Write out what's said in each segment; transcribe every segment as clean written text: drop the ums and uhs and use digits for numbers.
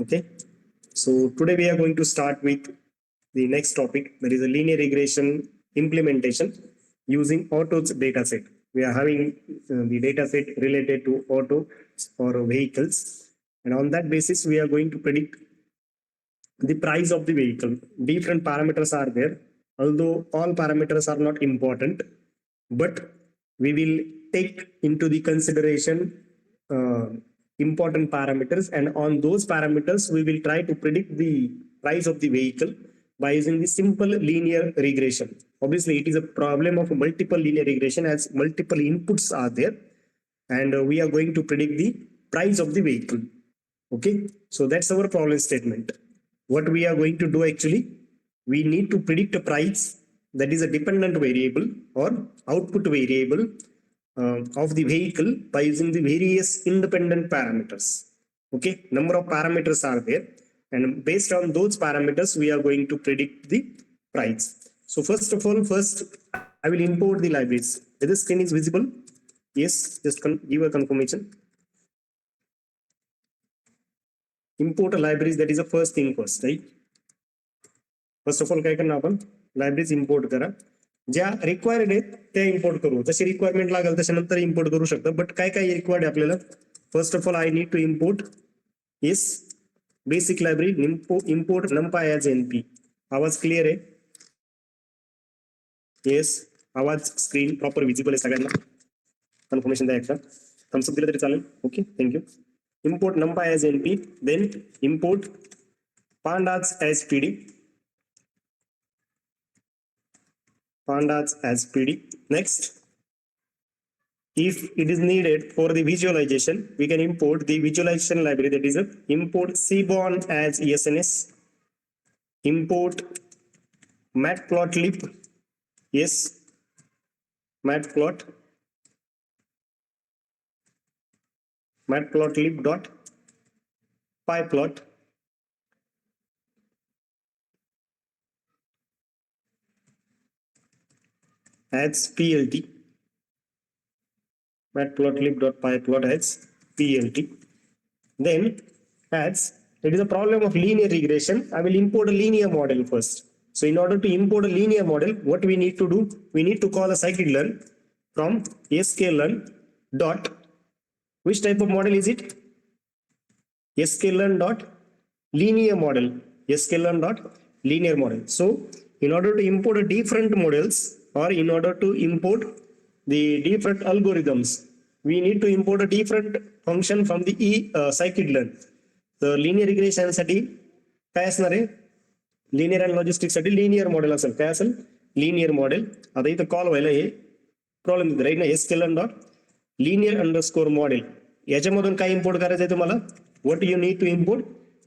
Okay, so today we are going to start with the next topic, that is a linear regression implementation using Auto's dataset. We are having the dataset related to auto or vehicles, and on that basis we are going to predict the price of the vehicle. Different parameters are there, although all parameters are not important, but we will take into the consideration important parameters, and on those parameters we will try to predict the price of the vehicle by using the simple linear regression. Obviously it is a problem of multiple linear regression as multiple inputs are there, and we are going to predict the price of the vehicle. Okay, so that's our problem statement. What we are going to do actually, we need to predict a price that is a dependent variable or output variable of the vehicle by using the various independent parameters. Okay, number of parameters are there, and based on those parameters we are going to predict the price. So first of all, I will import the libraries. Whether screen is visible? Yes, just give a confirmation. Import libraries, that is the first thing first, right? First of all काय करणार आपण libraries import करा, ज्या required आहेत त्या import करू. जशी requirement लागेल त्याच्यानंतर इम्पोर्ट करू शकता, बट काय काय रिक्वायर्ड आहे आपल्याला. First of all I need to import yes basic library import numpy as np. आवाज क्लिअर आहे? येस, आवाज स्क्रीन प्रॉपर विजिबल आहे सगळ्यांना? कन्फर्मेशन द्या एकदा, थम्स अप दिलं तरी चालेल. Okay, thank you. Import numpy as np, then import pandas as pd. Pandas as pd. Next, if it is needed for the visualization, we can import the visualization library, that is a import seaborn as esns, import matplotlib. Yes, matplotlib dot pyplot as plt. Matplotlib dot pyplot as plt. Then as it is a problem of linear regression, I will import a linear model first. So in order to import a linear model, what we need to do, we need to call a scikit-learn from sklearn dot, which type of model is it? sklearn dot linear model. sklearn dot linear model. So in order to import a different models, or in order to import the different algorithms, we need to import a different function from the scikit-learn. तर linear regression साठी काय असणार आहे, linear and logistic साठी linear model असेल. काय असेल? Linear model. आता इथं कॉल व्हायला हे प्रॉब्लेम राईट ना, sklearn dot linear underscore model. याच्यामधून काय इम्पोर्ट करायचं आहे तुम्हाला? What you need to import?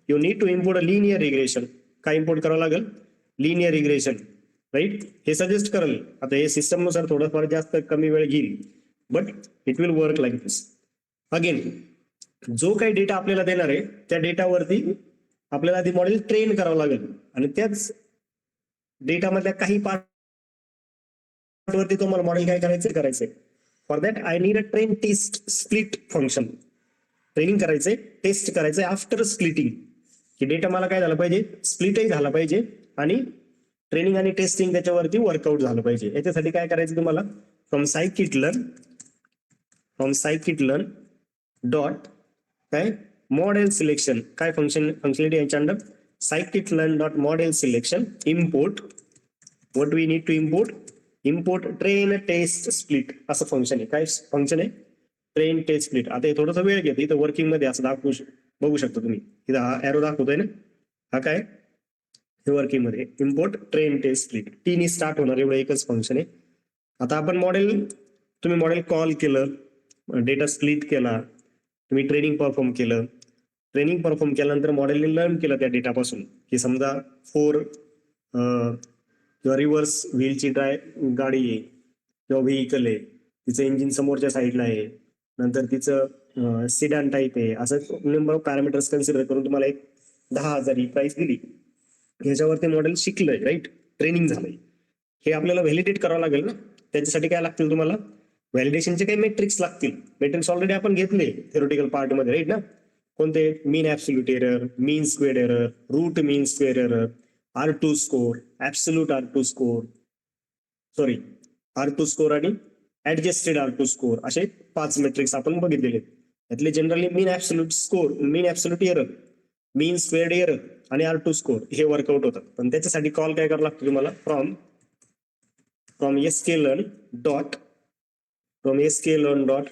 You need to import a linear regression. काय इम्पोर्ट करावं लागेल? Linear regression, right? हे सजेस्ट करेल. आता हे सिस्टम नुसार थोडंफार जास्त कमी वेळ घेईल, but it will work like this. Again, जो काही डेटा आपल्याला देणार आहे त्या डेटावरती आपल्याला आधी मॉडेल ट्रेन करावं लागेल, आणि त्याच डेटामधल्या काही पार्ट वरती तुम्हाला मॉडेल काय करायचंय. For that I need a train test split function. Training करायचंय, टेस्ट करायचंय आफ्टर स्प्लिटिंग, की डेटा मला काय झालं पाहिजे, स्प्लिटही झाला पाहिजे आणि ट्रेनिंग आणि टेस्टिंग त्याच्यावरती वर्कआउट झालं पाहिजे. याच्यासाठी काय करायचं तुम्हाला, फ्रॉम scikit-learn डॉट काय मॉडेल सिलेक्शन, काय फंक्शनलिटी याच्या under scikit-learn dot model selection import what we need to import train test split असं फंक्शन आहे. काय फंक्शन आहे? Train test split. आता हे थोडंसं वेळ घेतं, इथं वर्किंग मध्ये असं बघू शकता तुम्ही, इथं हा एरो दाखवतोय ना, हा काय हे वर्किंग मध्ये इम्पोर्ट ट्रेन टेस्ट स्प्लिट. टीनी स्टार्ट होणार एवढं एकच फंक्शन आहे. आता आपण तुम्ही मॉडेल कॉल केलं, डेटा स्प्लिट केला, तुम्ही ट्रेनिंग परफॉर्म केल्यानंतर मॉडेलने लर्न केलं त्या डेटापासून, की समजा 4 किंवा रिव्हर्स व्हीलची गाडी आहे किंवा व्हेकल आहे, तिचं इंजिन समोरच्या साईडला आहे, नंतर तिचं सिडॅन टाईप आहे, असं नंबर ऑफ पॅरामीटर्स कन्सिडर करून तुम्हाला एक 10,000 ही प्राइस दिली. ह्याच्यावरती मॉडेल शिकलंय, राईट? ट्रेनिंग झालंय. हे आपल्याला व्हॅलिडेट करावं लागेल ना. त्याच्यासाठी काय लागतील तुम्हाला? व्हॅलिडेशनचे काही मेट्रिक्स लागतील. मेट्रिक्स ऑलरेडी आपण घेतले थेरोटिकल पार्ट मध्ये, राईट ना. कोणते? Mean absolute error, mean squared error, root mean square error, R2 score, absolute R2 score, sorry R2 score आणि ऍडजस्टेड R2 स्कोर, असे 5 मेट्रिक्स आपण बघितलेले. यातले generally mean absolute score, mean absolute error, mean squared error आणि R2 score हे workout होतात. पण त्याच्यासाठी कॉल काय करावं लागतं तुम्हाला? From sklearn dot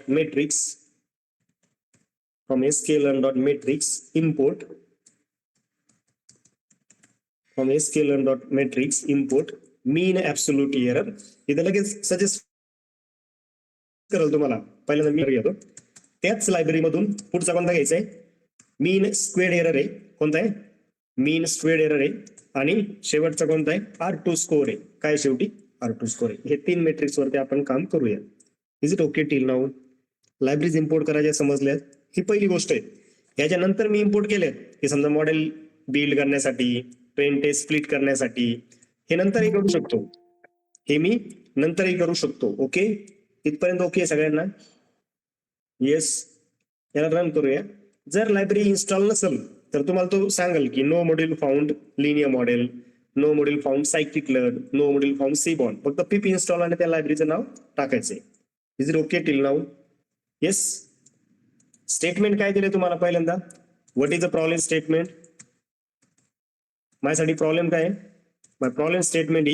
matrix, from sklearn dot matrix import, from sklearn dot matrix import mean absolute error. इथे लगेच सजेस्ट करेल तुम्हाला. पहिल्यांदा मी घेतो त्याच लायब्ररी मधून पुढचा कोणता घ्यायचा आहे? मीन स्क्वेअर्ड एरर आहे. कोणता आहे? मीन स्क्वेअर्ड एरर आहे. आणि शेवटचा कोणता आहे? R2 स्कोर आहे. काय शेवटी? R2 स्कोर आहे. हे 3 मेट्रिक्स वरती आपण काम करूया. Is it okay till now? Libraries import करायच्या समजल्यात. ही पहिली गोष्ट आहे. याच्यानंतर मी इम्पोर्ट केले की समजा मॉडेल बिल्ड करण्यासाठी, ट्रेन टेस्ट स्प्लिट करण्यासाठी, हे नंतरही करू शकतो. हे मी नंतरही करू शकतो. ओके, इथपर्यंत ओके सगळ्यांना? येस. याला रन करूया. जर लायब्ररी इन्स्टॉल नसेल तर तुम्हाला तो सांगेल की no module found linear model, no module found scikit learn, no module found seaborn. फक्त pip इन्स्टॉल आणि त्या लायब्ररीचं नाव टाकायचंय. Is it okay till now? Yes. Statement काय दिले तुम्हाला पहिल्यांदा? What is a problem statement? माझ्यासाठी प्रॉब्लेम काय आहे? My problem statement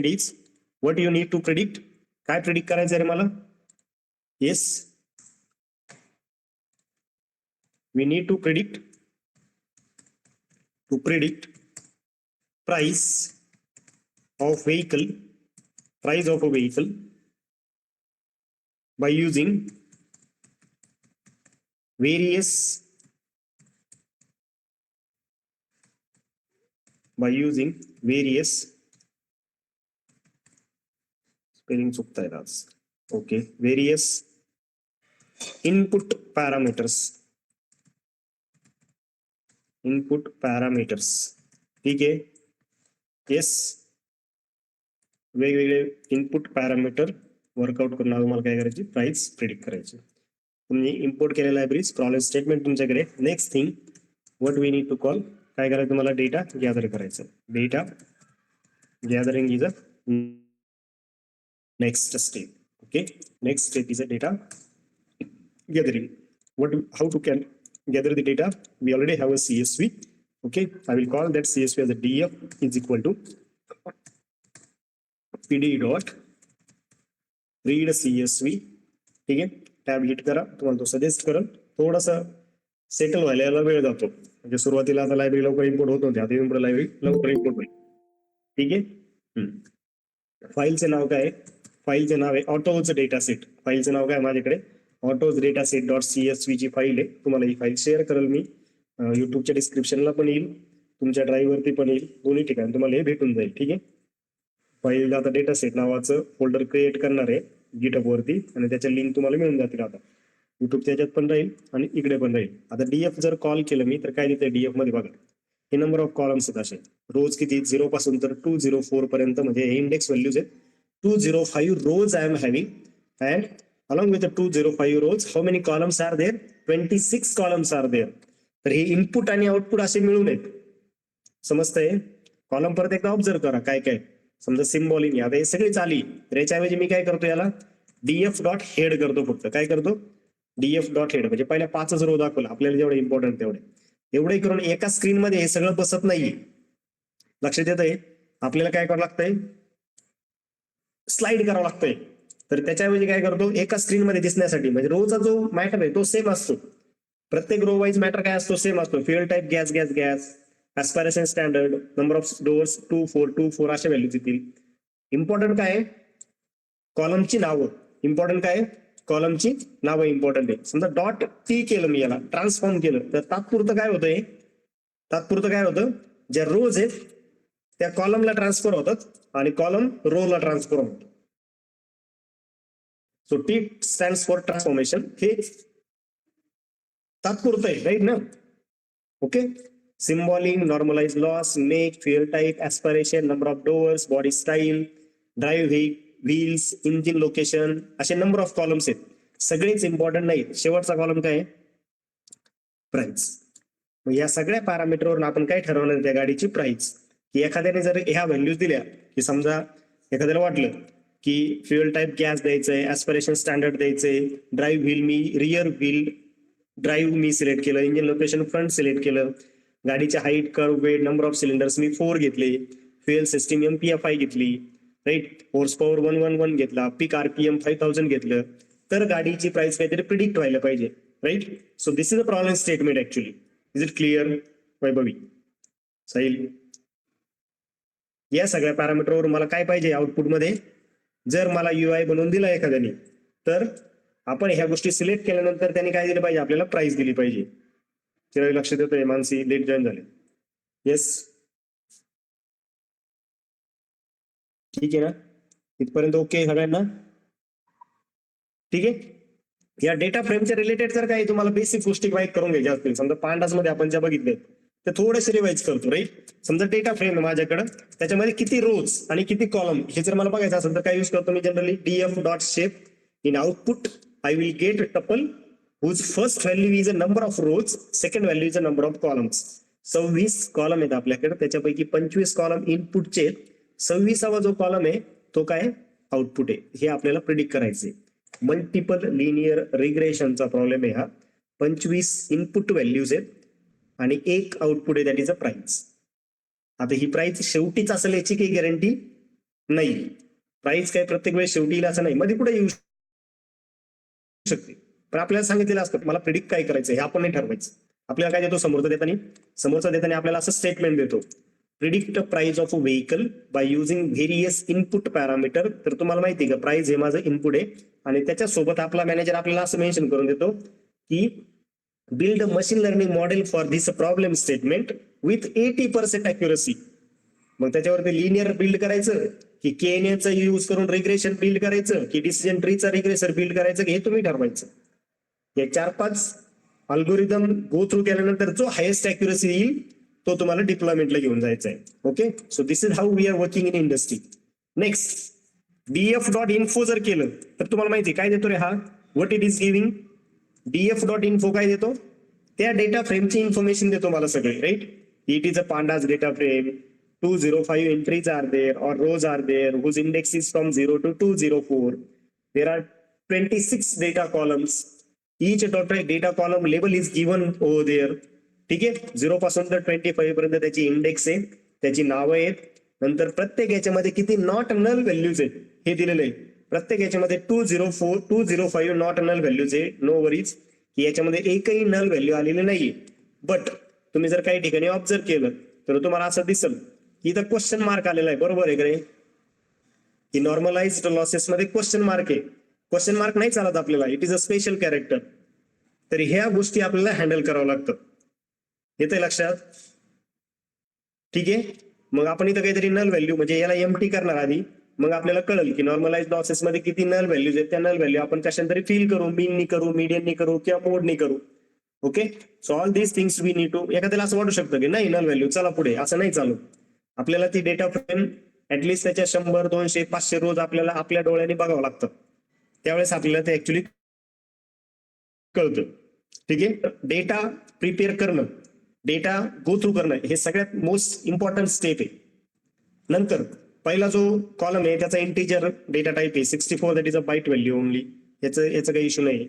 is what you need to predict. काय प्रिडिक्ट करायचं रे मला? Yes, we need to predict price of a vehicle by using various spelling चुकता है आज. Okay, various input parameters. ठीक आहे. येस, वेगवेगळे इनपुट पॅरामीटर वर्कआउट करून तुम्हाला काय करायची? प्राइस प्रिडिक्ट करायची. तुम्ही इम्पोर्ट केलेल्या लायब्ररीज प्रॉब्लेम स्टेटमेंट तुमच्याकडे. Next thing what we need to call, काय करायचं तुम्हाला? डेटा गॅदर करायचं. Data gathering is a next step. Okay, next step is a data gathering. how to can gather the data? We already have a CSV. Okay, I will call that CSV as a df is equal to pd dot read CSV. ठीक आहे, tab hit करा. तुम्हाला तो suggest करेल. थोडासा settle व्हायला याला वेळ जातो. म्हणजे सुरुवातीला आता लायब्ररी लवकर इम्पोर्ट होत नव्हती, आता लायब्ररी लवकर इम्पोर्ट होईल. ठीक आहे. फाईलचे नाव काय? फाईलचे नाव आहे ऑटोज डेटा सेट. फाईलचं नाव काय माझ्याकडे? Autos data set dot CSV ची फाईल आहे. तुम्हाला ही फाईल शेअर करेल मी. युट्यूबच्या डिस्क्रिप्शनला पण येईल, तुमच्या ड्राईव्ह वरती पण येईल. दोन्ही ठिकाणी तुम्हाला हे भेटून जाईल. ठीक आहे. फाईल आता डेटा सेट नावाचं फोल्डर क्रिएट करणार आहे गिटहब वरती आणि त्याच्या लिंक तुम्हाला मिळून जातील. आता युट्यूबच्या याच्यात पण राहील आणि इकडे पण राहील. आता DF जर कॉल केलं मी तर काय देते DF मध्ये बघा, हे नंबर ऑफ कॉलम्स आहेत. असे रोज किती? 0 पासून तर 204 पर्यंत, म्हणजे हे इंडेक्स व्हॅल्यूज आहेत. 205 rows I am having, and along with the 205 rows how many columns are there? 26 columns are there. तर हे इनपुट आणि आउटपुट असे मिळून आहेत. समजतंय? कॉलम परत एकदा ऑब्झर्व करा काय काय. समजा सिम्बॉलिंग, आता हे सगळी चाली, तर याच्याऐवजी मी काय करतो? याला DF डॉट हेड करतो. फक्त काय करतो? DF डॉट हेड, म्हणजे पहिल्या 5च रो दाखवला आपल्याला जेवढे इम्पॉर्टंट तेवढे. एवढे करून एका स्क्रीन मध्ये हे सगळं बसत नाहीये. लक्षात येतंय? आपल्याला काय करावं लागतंय? स्लाइड करावं लागतंय. तर त्याच्याऐवजी काय करतो? एका स्क्रीन मध्ये दिसण्यासाठी, म्हणजे रोचा जो मॅटर आहे तो सेम असतो. प्रत्येक रो वाईज मॅटर काय असतो? सेम असतो. Fuel type gas gas gas, aspiration standard, number of doors 24 अशा व्हॅल्यूज येतील. इम्पॉर्टंट काय आहे? कॉलमची नावं. इम्पॉर्टंट काय आहे? कॉलमची नावं इम्पॉर्टंट आहे. समजा डॉट टी केलं मी, याला ट्रान्सफॉर्म केलं, तर तात्पुरतं काय होतं? ज्या रोज आहेत त्या कॉलमला ट्रान्सफर होतात आणि कॉलम रोला ट्रान्सफर होतात. So T stands for transformation. हे तात्पुरतं आहे, राईट ना? Okay. Symboling, normalize loss, make, fuel type, aspiration, number of doors, body style, drive wheels, engine location, असे नंबर ऑफ कॉलम्स आहेत. सगळेच इम्पॉर्टंट नाही. शेवटचा कॉलम काय आहे? प्राइस. मग या सगळ्या पॅरामीटरवरून आपण काय ठरवणार त्या गाडीची प्राइस, की एखाद्याने जर ह्या व्हॅल्यूज दिल्या, की समजा एखाद्याला वाटलं की फ्युएल टाईप गॅस द्यायचंय, ऍस्पिरेशन स्टँडर्ड द्यायचंय, ड्राईव्ह व्हील मी रिअर व्हील ड्राईव्ह मी सिलेक्ट केलं, इंजिन लोकेशन फ्रंट सिलेक्ट केलं, गाडीच्या height, curve, weight, number of cylinders मी 4 घेतले, फ्युएल सिस्टीम MPFI घेतली, राईट, हॉर्स पॉवर 111 घेतला, पीक RPM 5000 घेतलं, तर गाडीची प्राइस काहीतरी प्रिडिक्ट व्हायला पाहिजे, right. So this is a problem statement actually. Is it clear Vaibhavi, Sahil? या सगळ्या पॅरामीटरवर मला काय पाहिजे आउटपुट मध्ये? जर मला UI बनवून दिला एखाद्याने, तर आपण ह्या गोष्टी सिलेक्ट केल्यानंतर त्यांनी काय दिलं पाहिजे? आपल्याला प्राइस दिली पाहिजे. चिराग लक्षात येतोय? मानसी लेट जॉईन झाले. येस, ठीक आहे ना? इथपर्यंत ओके सगळ्यांना? ठीक आहे. या डेटा फ्रेमच्या रिलेटेड जर काही तुम्हाला बेसिक गोष्टी माहीत करून घ्यायच्या असतील, समजा पांडास मध्ये आपण ज्या बघितले ते थोडेसे रिवाइज करतो, राईट. समजा डेटा फ्रेम आहे माझ्याकडे, त्याच्यामध्ये किती रोज आणि किती कॉलम हे जर मला बघायचं असेल तर काय यूज करतो मी generally? DF dot shape in output I will get tuple whose first value is a number of rows, second value is a number of columns. 26 column आहेत आपल्याकडे, त्याच्यापैकी 25 कॉलम इनपुटचे, 26वा जो कॉलम आहे तो काय? आउटपुट आहे. हे आपल्याला प्रिडिक्ट करायचे. मल्टिपल लिनियर रिग्रेशनचा प्रॉब्लेम आहे हा. 25 इनपुट व्हॅल्यूज आहेत आणि एक आउटपुट आहे, दॅट इज अ प्राइस. आता ही प्राइस शेवटीच असेल याची काही गॅरंटी नाही. प्राइस काय प्रत्येक वेळेस शेवटी येईल असं नाही, मध्ये कुठे येऊ शकते. पण आपल्याला सांगितलेलं असतं मला प्रिडिक्ट काय करायचं हे आपण नाही ठरवायचं. आपल्याला काय देतो समोरचा देताना आपल्याला असं स्टेटमेंट देतो, predict price of a vehicle by using various input parameter. तर तुम्हाला माहिती आहे का प्राइस हे माझं इनपुट आहे आणि त्याच्यासोबत आपला मॅनेजर आपल्याला असं मेन्शन करून देतो की build a machine learning model for this problem statement with 80% accuracy. मग त्याच्यावरती लिनियर बिल्ड करायचं की KNNचा यूज करून रिग्रेशन बिल्ड करायचं की डिसिजन ट्रीचा रिग्रेसर बिल्ड करायचं हे तुम्ही ठरवायचं. या 4-5 अल्गोरिदम गो थ्रू केल्यानंतर जो हायेस्ट अॅक्युरसी येईल तो तुम्हाला डिप्लॉयमेंटला घेऊन जायचा आहे. Okay, so this is how we are working in industry. Next, DF dot info जर केलं तर तुम्हाला माहिती काय देतो रे हा? What it is giving? DF dot info काय देतो? त्या डेटा फ्रेमची इन्फॉर्मेशन देतो मला सगळे, right. It is a pandas data frame, 205 entries are there or rows are there whose index is from 0 to 204. There are 26 data columns. Each data column label is given over there. ठीक आहे, 0 पासून तर 25 पर्यंत त्याची index आहे, त्याची नावं आहेत. नंतर प्रत्येक याच्यामध्ये किती नॉट नल व्हॅल्यूज आहेत हे दिलेलं आहे. प्रत्येक याच्यामध्ये 204 205 नॉट नल व्हॅल्यूज आहे. नो वरीज की याच्यामध्ये एकही नल व्हॅल्यू आलेली नाहीये. बट तुम्ही जर काही ठिकाणी ऑब्झर्व केलं तर तुम्हाला असं दिसेल की इथं क्वेश्चन मार्क आलेला आहे. बरोबर आहे का रे? की नॉर्मलाइज्ड लॉसेस मध्ये क्वेश्चन मार्क आहे. क्वेश्चन मार्क नाही चालत आपल्याला, it is a special character. तर ह्या गोष्टी आपल्याला हँडल करावं लागतं. येतंय लक्षात? ठीक आहे. मग आपण इथं काहीतरी नल व्हॅल्यू म्हणजे याला एम्प्टी करणार आधी, मग आपल्याला कळेल की नॉर्मलाइज्ड लॉसेस मध्ये किती नल व्हॅल्यूज आहेत. त्या नल व्हॅल्यू आपण कशाने तरी फिल करू, मीननी करू, मीडियननी करू किंवा मोडनी करू. Okay, so all these things we need to. एखाद्याला असं वाटू शकतं की नाही नल व्हॅल्यू चला पुढे, असं नाही चालू. आपल्याला ती डेटा फ्रेम ऍटलिस्ट त्याच्या 100 200 500 रोज आपल्याला आपल्या डोळ्यांनी बघावं लागतं. त्यावेळेस आपल्याला ते ऍक्च्युली कळतं. ठीक आहे, डेटा प्रिपेअर करणं, डेटा गो थ्रू करणं हे सगळ्यात मोस्ट इम्पॉर्टंट स्टेप आहे. नंतर पहिला जो कॉलम आहे त्याचा इंटिजर डेटा टाईप आहे 64, that is a byte value only. याचं काही इश्यू नाही.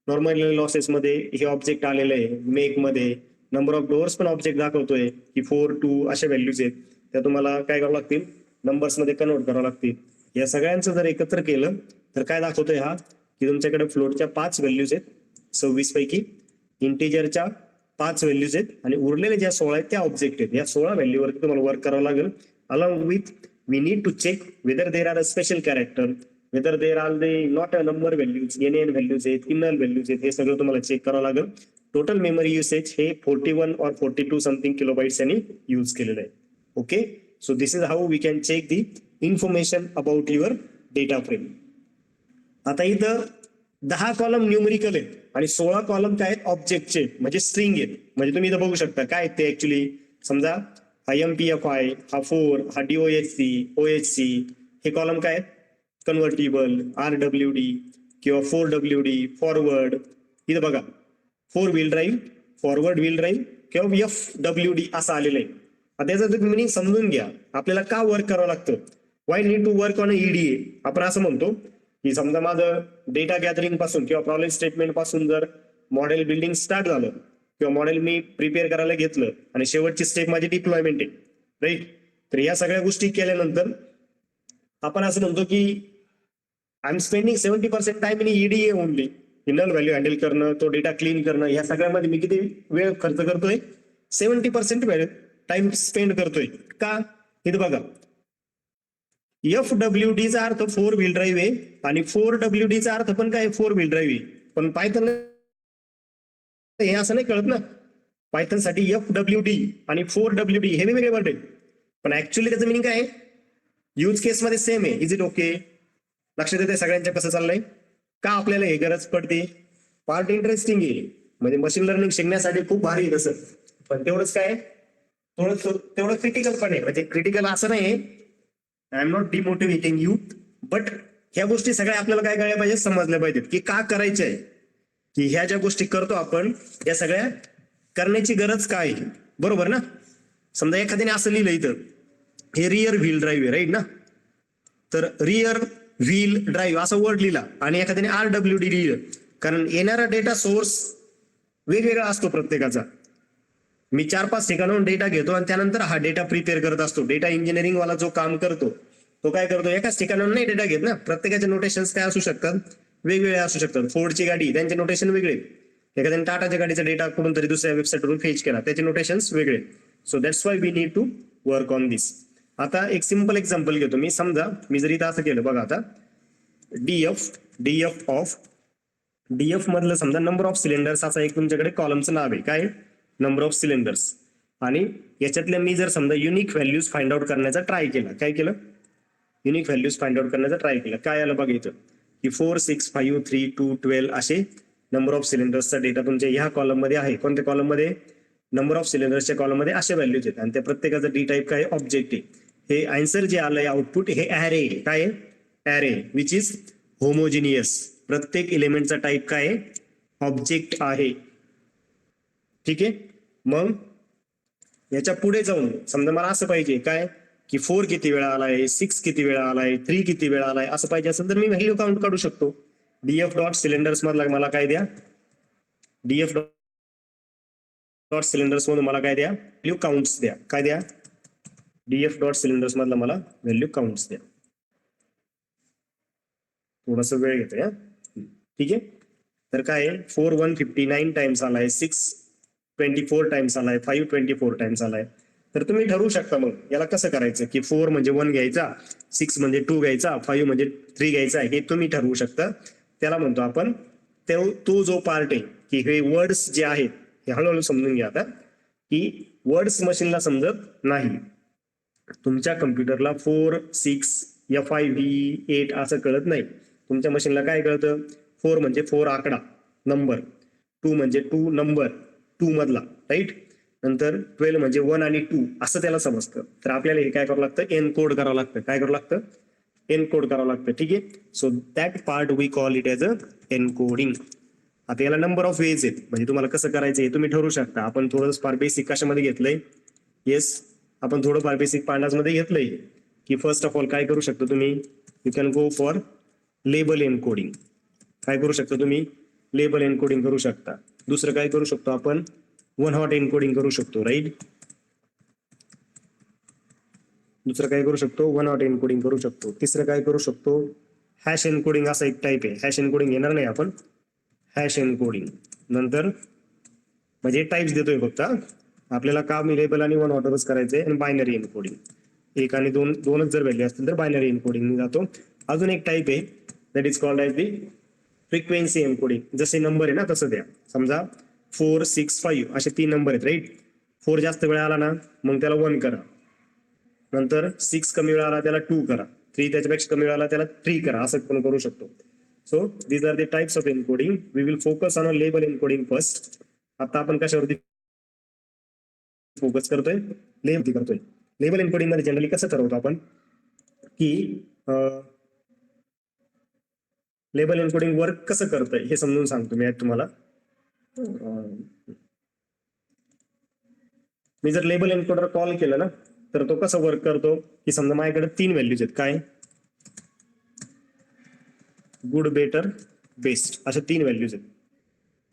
नॉर्मल लॉसेस मध्ये हे ऑब्जेक्ट आलेलं आहे. मेक मध्ये नंबर ऑफ डोअर्स पण ऑब्जेक्ट दाखवतोय की 4 2 अशा व्हॅल्यूज आहेत. त्या तुम्हाला काय करावं लागतील? नंबर्स मध्ये कन्वर्ट करावं लागतील. या सगळ्यांचं जर एकत्र केलं तर काय दाखवतोय हा? की तुमच्याकडे फ्लोटच्या 5 व्हॅल्यूज आहेत 26 पैकी, इंटिजरच्या 5 व्हॅल्यूज आहेत आणि उरलेले ज्या 16 आहेत त्या ऑब्जेक्ट आहेत. या 16 व्हॅल्यूवरती तुम्हाला वर्क करावं लागेल. Along with we need to check whether there are a special character, whether there are they not a number values, NN values आहेत, इनल व्हॅल्यूज आहेत, हे सगळं तुम्हाला चेक करावं लागेल. टोटल मेमरी युसेज हे 41 और 42 समथिंग किलोबाइट्स यांनी यूज केलेलं आहे. Okay, so this is how we can check the information about your data frame. आता इथं 10 कॉलम न्यूमेरिकल आहेत आणि 16 कॉलम काय आहेत? ऑब्जेक्टचे म्हणजे स्ट्रिंग आहेत. म्हणजे तुम्ही इथं बघू शकता काय आहेत ते ऍक्च्युली. समजा हा MPFI, हा 4, हा DOHC, OHC, हे कॉलम काय आहेत? कन्व्हर्टिबल, RWD, किंवा 4WD फॉरवर्ड, इथं बघा 4 wheel drive, forward wheel drive किंवा FWD असं आलेलं आहे. आता त्याचं मिनिंग समजून घ्या. आपल्याला का वर्क करावं लागतं, why need to work on EDA. आपण असं म्हणतो की समजा माझं डेटा गॅदरिंग पासून किंवा प्रॉब्लेम स्टेटमेंट पासून जर मॉडेल बिल्डिंग स्टार्ट झालं किंवा मॉडेल मी प्रिपेअर करायला घेतलं आणि शेवटची स्टेप माझी डिप्लॉयमेंट आहे, राईट. तर या सगळ्या गोष्टी केल्यानंतर आपण असं म्हणतो की I am spending 70% time in EDA only. Null value handle करणं, तो डेटा क्लीन करणं, या सगळ्यामध्ये मी किती वेळ खर्च करतोय, 70% वेळ टाइम स्पेंड करतोय. का, इथं बघा FWD चा अर्थ 4 व्हील ड्राईव्ह आहे आणि 4WD चा अर्थ पण काय 4 व्हील ड्राईव्ह आहे. पण पायथन हे असं नाही कळत ना. पायथन साठी FWD आणि 4WD हे वेगवेगळे वर्ड आहेत, पण ऍक्च्युअली त्याचं मिनिंग काय आहे, यूज केस मध्ये सेम आहे. Is it okay? लक्षात येते सगळ्यांच्या कसं चाललंय, का आपल्याला हे गरज पडते. पार्ट इंटरेस्टिंग आहे, म्हणजे मशीन लर्निंग शिकण्यासाठी खूप भारी आहे तसं, पण तेवढंच काय तेवढं क्रिटिकल पण आहे. म्हणजे क्रिटिकल असं नाही, I am not demotivating you, but ह्या गोष्टी सगळ्या आपल्याला काय करायला पाहिजे, समजल्या पाहिजेत की का करायच्या आहे, की ह्या ज्या गोष्टी करतो आपण या सगळ्या करण्याची गरज काय आहे, बरोबर ना. समजा एखाद्याने असं लिहिलं इथं हे रिअर व्हील ड्राईव्ह आहे, राईट ना. तर रिअर व्हील ड्राईव्ह असं वर्ड लिहिला आणि एखाद्याने RWD लिहिलं, कारण येणारा डेटा सोर्स वेगवेगळा असतो प्रत्येकाचा. मी 4-5 ठिकाणाहून डेटा घेतो आणि त्यानंतर हा डेटा प्रिपेअर करत असतो. डेटा इंजिनिअरिंग वाला जो काम करतो तो काय करतो, एकाच ठिकाणाहून नाही डेटा घेत ना. प्रत्येकाचे नोटेशन्स काय असू शकतात, वेगवेगळे असू शकतात. फोर्डची गाडी, त्यांचे नोटेशन वेगळे. एखाद्याने टाटाच्या गाडीचा डेटा कुठून तरी दुसऱ्या वेबसाईटवरून फेच केला, त्याचे नोटेशन्स वेगळे. So that's why we need to work on this. आता एक सिंपल एक्झाम्पल घेतो मी. समजा मी जर इथं असं केलं, बघा आता DF मधलं समजा नंबर ऑफ सिलेंडर्स असा एक तुमच्याकडे कॉलमचं नाव आहे, काय नंबर ऑफ सिलेंडर्स. आणि याच्यातल्या मी जर समजा युनिक व्हॅल्यूज फाइंड आउट करण्याचा ट्राय केला, काय केलं, युनिक व्हॅल्यूज फाइंड आउट करण्याचा ट्राय केला, काय आलं बघा इथं की 4, 6, 5, 3, 2, 12 असे नंबर ऑफ सिलेंडर्सचा डेटा तुमच्या ह्या कॉलम मध्ये आहे. कोणत्या कॉलम मध्ये, नंबर ऑफ सिलेंडर्सच्या कॉलम मध्ये अशा व्हॅल्यूज आहेत आणि त्या प्रत्येकाचं डी टाईप काय, ऑब्जेक्ट आहे. हे आन्सर जे आलंय आउटपुट हे ऍरे, काय ऍरे विच इज होमोजिनियस. प्रत्येक एलिमेंटचा टाईप काय, ऑब्जेक्ट आहे. ठीक आहे. मग याच्या पुढे जाऊन समजा मला असं पाहिजे काय की 4 किती वेळा आलाय, 6 किती वेळा आलाय, 3 किती वेळा आलाय, असं पाहिजे असेल तर मी व्हॅल्यू काउंट काढू शकतो. DF डॉट सिलेंडर्स मधला मला काय द्या, DF डॉट सिलेंडर्स मधून मला काय द्या, व्हॅल्यू काउंट्स द्या. काय द्या, DF डॉट सिलेंडर्स मधला मला व्हॅल्यू काउंट्स द्या. थोडासा वेळ घेतोय. ठीक आहे. तर काय 4 159 टाइम्स आलाय, 6 24 टाइम्स आलाय, 5 24 टाइम्स आलाय. तर तुम्ही ठरवू शकता मग याला कसं करायचं, की 4 म्हणजे 1 घ्यायचा, 6 म्हणजे 2 घ्यायचा, 5 म्हणजे 3 घ्यायचा, हे तुम्ही ठरवू शकता. त्याला म्हणतो आपण तो जो पार्ट आहे की हे वर्ड्स जे आहेत हे हळूहळू समजून घ्या आता, की वर्ड्स मशीनला समजत नाही. तुमच्या कम्प्युटरला 4, 6, FIV 8 असं कळत नाही. तुमच्या मशीनला काय कळतं, 4 म्हणजे 4 आकडा नंबर, 2 म्हणजे 2 नंबर 2 मधला, राईट. नंतर 12 म्हणजे 1 आणि 2 असं त्याला समजतं. तर आपल्याला हे काय करावं लागतं, एनकोड करावं लागतं. काय करावं लागतं, एनकोड करावं लागतं. ठीक आहे. So that part we call it as a encoding. आता याला नंबर ऑफ वेज आहेत, म्हणजे तुम्हाला कसं करायचं हे तुम्ही ठरवू शकता. आपण थोडं फार बेसिक कशामध्ये घेतलंय, येस आपण थोडं फार बेसिक पांडास मध्ये घेतलंय की फर्स्ट ऑफ ऑल काय करू शकतो तुम्ही, you can go for label encoding. काय करू शकता तुम्ही, लेबल एनकोडिंग करू शकता. दुसरं काय करू शकतो आपण, वन हॉट एनकोडिंग करू शकतो, राईट. दुसरं काय करू शकतो, वन हॉट एनकोडिंग करू शकतो. तिसरं काय करू शकतो, हॅश एनकोडिंग असा एक टाईप आहे. हॅश एनकोडिंग येणार नाही आपण, हॅश एनकोडिंग. नंतर म्हणजे टाइप्स देतोय फक्त, आपल्याला काम लेबल आणि वन हॉटरच करायचंय. आणि बायनरी एनकोडिंग, 1 आणि 2च जर व्हॅल्यू असतील तर बायनरी एनकोडिंग जातो. अजून एक टाईप आहे that is called as the frequency encoding. जसे नंबर आहे ना तसं द्या. समजा 4, 6, 5 असे 3 नंबर आहेत, राईट. 4 जास्त वेळा आला ना मग त्याला 1 करा. नंतर 6 कमी वेळा आला त्याला 2 करा. 3 त्याच्यापेक्षा कमी वेळा आला त्याला 3 करा. असं पण करू शकतो. So these are the types of encoding. We will focus on a label encoding first. आता आपण कशावरती फोकस करतोय, लेबल करतोय. लेबल एन्कोडिंग मध्ये जनरली कसं ठरवतो आपण की लेबल एन्कोडिंग वर्क कसं करतंय हे समजून सांगतो मी आज तुम्हाला. मी जर लेबल एन्कोडर कॉल केलं ना तर तो कसं वर्क करतो की समजा माझ्याकडे 3 व्हॅल्यूज आहेत. काय? गुड, बेटर, बेस्ट अशा 3 व्हॅल्यूज आहेत.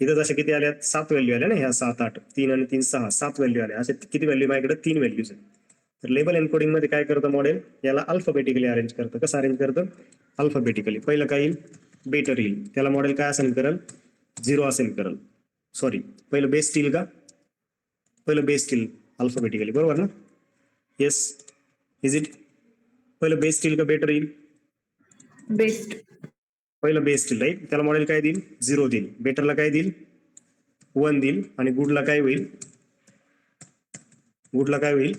इथं जसे किती आल्यात 7 व्हॅल्यू आल्या ना, ह्या 7 8 3 आणि 3 6 7 व्हॅल्यू आल्या. असे किती व्हॅल्यू माझ्याकडे 3 व्हॅल्यूज आहेत. तर लेबल एन्कोडिंग मध्ये काय करतं मॉडेल, याला अल्फाबेटिकली अरेंज करतं. कसं अरेंज करतं? अल्फाबेटिकली. पहिलं काय येईल? बेटर येईल. त्याला मॉडेल काय असेल करल? 0 असेल करल. सॉरी, पहिलं बेस्ट येईल का? पहिलं बेस्ट येईल अल्फाबेटिकली, बरोबर ना? Yes, is it? पहिलं बेस्ट येईल का बेटर येईल? बेस्ट. पहिलं बेस्ट येईल, राईट. त्याला मॉडेल काय देईल? 0 देईल. बेटरला काय देईल? 1 देईल. आणि गुडला काय होईल? गुडला काय होईल?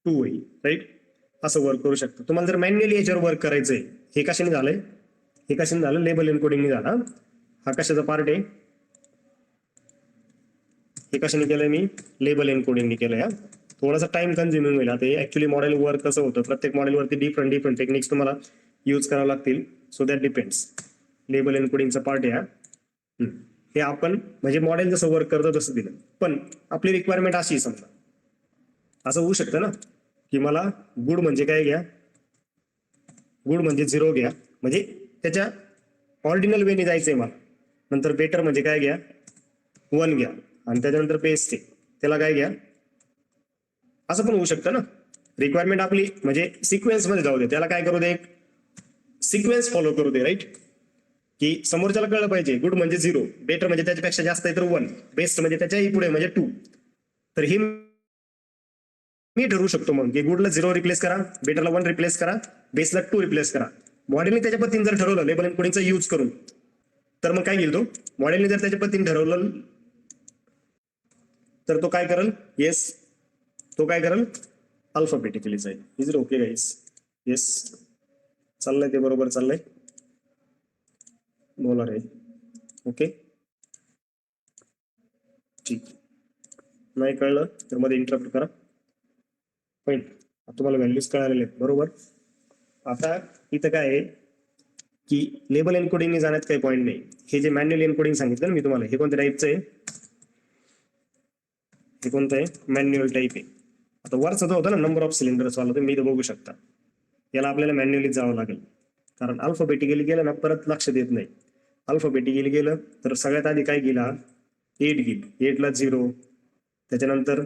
2 होईल, राईट. असं वर्क करू शकतो. तुम्हाला जर मॅन्युअली याच्यावर वर्क करायचंय, हे कशाने झालंय? हे कशाने झालं? लेबल एन्कोडिंगने झाला. हा कशाचा पार्ट आहे? हे कशाने केलंय मी? लेबल एन्कोडिंगने केलंय. हा थोडासा टाइम कन्झ्युमिंग होईल. आता हे ऍक्च्युली मॉडेल वर्क कसं होतं, प्रत्येक मॉडेलवरती डिफरंट टेक्निक्स तुम्हाला यूज करावं लागतील. So that depends. लेबल एन्कोडिंगचा पार्ट आहे हा. हे आपण म्हणजे मॉडेल जसं वर्क करतं तसं दिलं. पण आपली रिक्वायरमेंट अशी समजा, असं होऊ शकतं ना की मला गुड म्हणजे काय घ्या, गुड म्हणजे 0 घ्या, म्हणजे त्याच्या ऑर्डिनल वेने जायचंय मला. नंतर बेटर म्हणजे काय घ्या, 1 घ्या. आणि त्याच्यानंतर बेस्ट आहे, त्याला काय घ्या. असं पण होऊ शकतं ना. रिक्वायरमेंट आपली म्हणजे सिक्वेन्स मध्ये जाऊ दे, त्याला काय करू दे, एक सिक्वेन्स फॉलो करू दे, राईट. की समोरच्याला कळलं पाहिजे गुड म्हणजे 0, बेटर म्हणजे त्याच्यापेक्षा जास्त आहे तर 1, बेस्ट म्हणजे त्याच्याही पुढे म्हणजे 2. तर ही मी ठरवू शकतो मग की गुडला 0 रिप्लेस करा, बेटरला 1 रिप्लेस करा, बेसला 2 रिप्लेस करा. मॉडेलने त्याच्या पद्धतीने जर ठरवलं लेबल एन्कोडिंगचा यूज करून, तर मग काय घेईल तो? मॉडेलने जर त्याच्या पद्धतीने ठरवलं तर तो काय करेल? येस, तो काय करेल? अल्फाबेटिकली जाईल. Is it okay guys? Yes, चाललंय ते बरोबर चाललंय. बोला रे. ओके, ठीक. नाही कळलं तर मध्ये इंटरप्ट करा. फाईन. तुम्हाला व्हॅल्यूज कळालेले आहेत, बरोबर. आता इथं काय आहे की लेबल एन्कोडिंगने जाण्यात काही पॉईंट नाही. हे जे मॅन्युअल एन्कोडिंग सांगितलं ना मी तुम्हाला, हे कोणत्या टाईपचं आहे? हे कोणतं आहे? मॅन्युअल टाईप आहे. आता वरचा जो होता ना नंबर ऑफ सिलेंडर्स वाला, तुम्ही इथं बघू शकता. याला आपल्याला मॅन्युअली जावं लागेल, कारण अल्फाबेटिकली गेलं ना परत लक्ष देत नाही. अल्फाबेटिकली गेलं तर सगळ्यात आधी काय गेला? 8 गेली. 8 ला 0, त्याच्यानंतर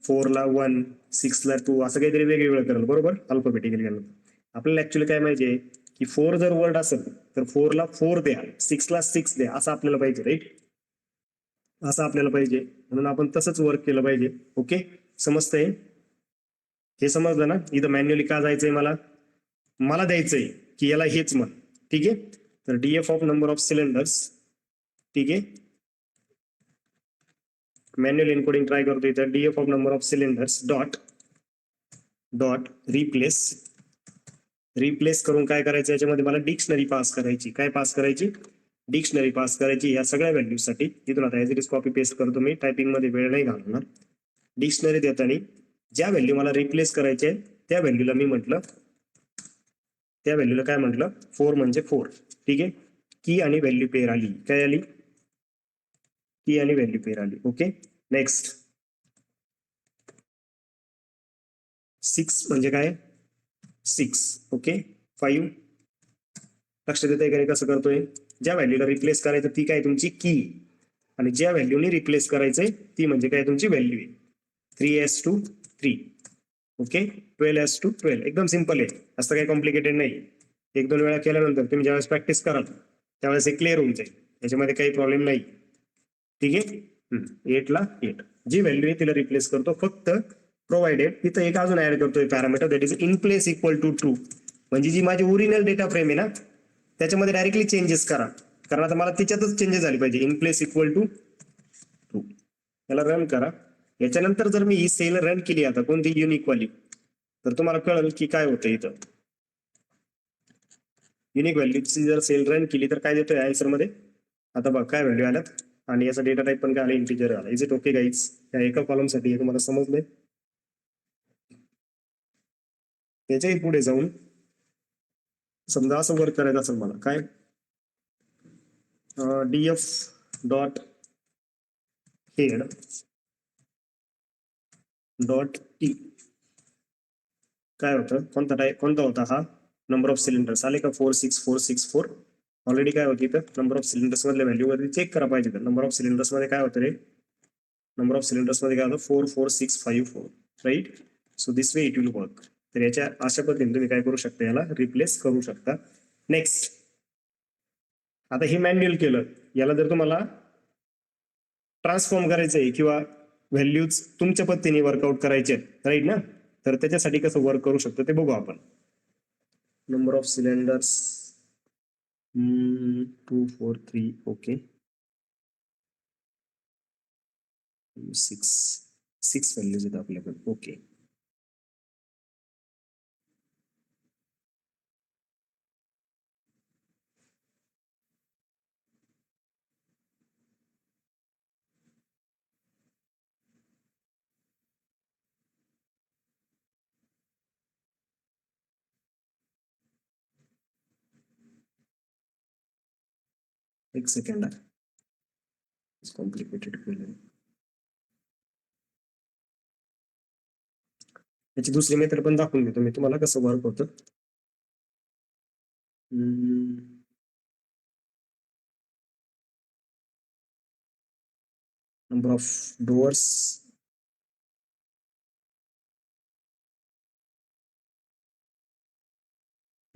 4 ला 1, 6 ला 2, असं काहीतरी वेगवेगळं करेल, बरोबर. अल्फाबेटिकली गेलं आपल्याला ऍक्च्युअली काय माहितीये की 4 जर वर्ड असेल तर 4 ला 4 द्या, 6 ला 6 द्या, असं आपल्याला पाहिजे, राईट. असं आपल्याला पाहिजे, म्हणून आपण तसंच वर्क केलं पाहिजे. ओके, समजतंय? हे समजलं ना. इथं मॅन्युअली का जायचंय? मला द्यायचंय की याला हेच म्हण, ठीक आहे. तर DF of number of cylinders, ठीक आहे. मॅन्युअल एन्कोडिंग ट्राय करतो इथं. DF of number of cylinders dot replace करून काय करायचं, याच्यामध्ये मला डिक्शनरी पास करायची. काय पास करायची? डिक्शनरी पास करायची या सगळ्या व्हॅल्यूज साठी. इथून आता as it is copy paste करतो मी, टायपिंग मध्ये वेळ नाही घालणार. डिक्शनरी देताना ज्या व्हॅल्यू मला रिप्लेस करायचे त्या व्हॅल्यूला मी म्हटलं, त्या व्हॅल्यूला काय म्हटलं? 4 म्हणजे 4, ठीक आहे. की आणि व्हॅल्यू पेअर आली. काय आली? की आणि व्हॅल्यू पेअर आली. Okay, next. 6 म्हणजे काय? 6. ओके, 5. लक्ष देताय का? कसं करतोय? ज्या व्हॅल्यूला रिप्लेस करायचं ती काय? तुमची की. आणि ज्या व्हॅल्यूने रिप्लेस करायचंय ती म्हणजे काय? तुमची व्हॅल्यू आहे. 3s to 3. Okay, 12s to 12. एकदम सिंपल आहे, असं काही कॉम्प्लिकेटेड नाही. 1-2 वेळा केल्यानंतर तुम्ही ज्यावेळेस प्रॅक्टिस कराल त्यावेळेस हे क्लिअर होऊन जाईल, याच्यामध्ये काही प्रॉब्लेम नाही, ठीक आहे. 8 ला 8 जी व्हॅल्यू आहे तिला रिप्लेस करतो. फक्त प्रोव्हाइडेड इथं एक अजून ऍड करतोय parameter, that is in place equal to true. म्हणजे जी माझी ओरिजिनल डेटा फ्रेम आहे ना त्याच्यामध्ये डायरेक्टली चेंजेस करा, कारण आता मला त्याच्यातच चेंजेस झाले पाहिजे. In place equal to true. याला रन करा. याच्यानंतर जर मी ही सेल रन केली आता कोणती युनिक वाली, तर तुम्हाला कळेल की काय होतं इथं. युनिक व्हॅल्यूची जर सेल रन केली तर काय देतोय आन्सर मध्ये? आता बघ काय व्हॅल्यू आल्यात आणि याचा डेटा टाइप पण काय आला? इंटिजर आला. Is it okay guys? या एका कॉलम साठी हे तुम्हाला समजलंय? त्याच्याही पुढे जाऊन समजा असं वर्क करायचं असेल मला काय df dot head dot T काय होतं कोणता होता हा नंबर ऑफ सिलेंडर्स आले का 46464 ऑलरेडी काय होती तर नंबर ऑफ सिलेंडर्स मधल्या व्हॅल्यू वरती चेक करा पाहिजे तर नंबर ऑफ सिलेंडर्स मध्ये काय होतं रे नंबर ऑफ सिलेंडर्स मध्ये काय होतं 44654 right so this way it will work तर याच्या अशा पद्धतीने तुम्ही काय करू शकता याला रिप्लेस करू शकता नेक्स्ट आता हे मॅन्युअल केलं याला जर तुम्हाला ट्रान्सफॉर्म करायचंय किंवा व्हॅल्यूज तुमच्या पद्धतीने वर्कआउट करायचे राईट ना तर त्याच्यासाठी कसं वर्क करू शकतो ते बघू आपण number of cylinders 243 okay 6 values आहेत आपल्याकडे ओके एक सेकंड आहे कॉम्प्लिकेटेड केलं याची दुसरी मेथड पण दाखवून देतो मी तुम्हाला कसं वर्क होतं नंबर ऑफ डोअर्स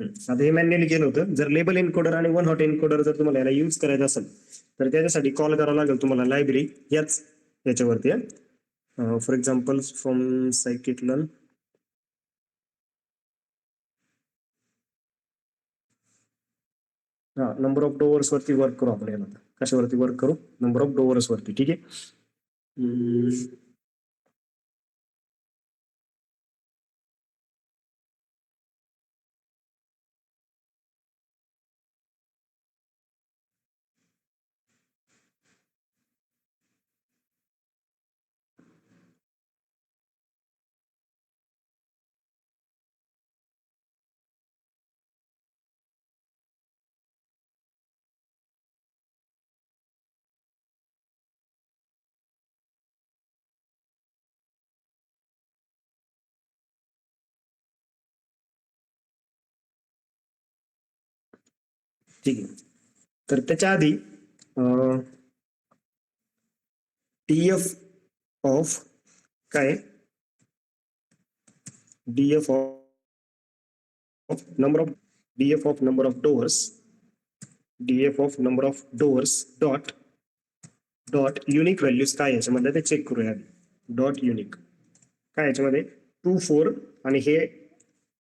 आता हे मॅन्युअली केलं होतं जर लेबल एन्कोडर आणि वन हॉट एन्कोडर जर तुम्हाला याला यूज करायचं असेल तर त्याच्यासाठी कॉल करावं लागेल तुम्हाला लायब्ररी याच्यावरती फॉर एक्झाम्पल फ्रॉम सायकिटलन हा नंबर ऑफ डोअर्स वरती वर्क करू आपण याला कशावरती वर्क करू नंबर ऑफ डोअर्स वरती ठीक आहे ठीक आहे तर त्याच्या आधी डीएफ ऑफ काय DF of number of DF of number of doors DF of number of doors dot dot unique values काय याच्यामध्ये ते चेक करूया डॉट युनिक काय याच्यामध्ये 24 आणि हे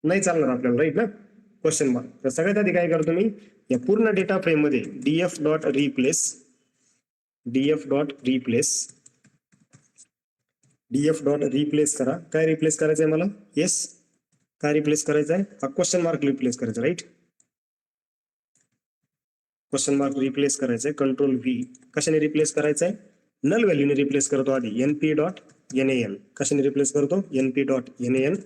नाही चालणार आपल्याला राईट ना क्वेश्चन मार्क तर सगळ्यात आधी काय करतो मी या पूर्ण डेटा फ्रेम मध्ये डीएफ डॉट रिप्लेस करा काय रिप्लेस करायचंय मला येस काय रिप्लेस करायचं आहे हा क्वेश्चन मार्क रिप्लेस करायचा राईट क्वेश्चन मार्क रिप्लेस करायचंय कंट्रोल व्ही कशाने रिप्लेस करायचंय नल व्हॅल्यूने रिप्लेस करतो आधी np डॉट nan कशाने रिप्लेस करतो np dot nan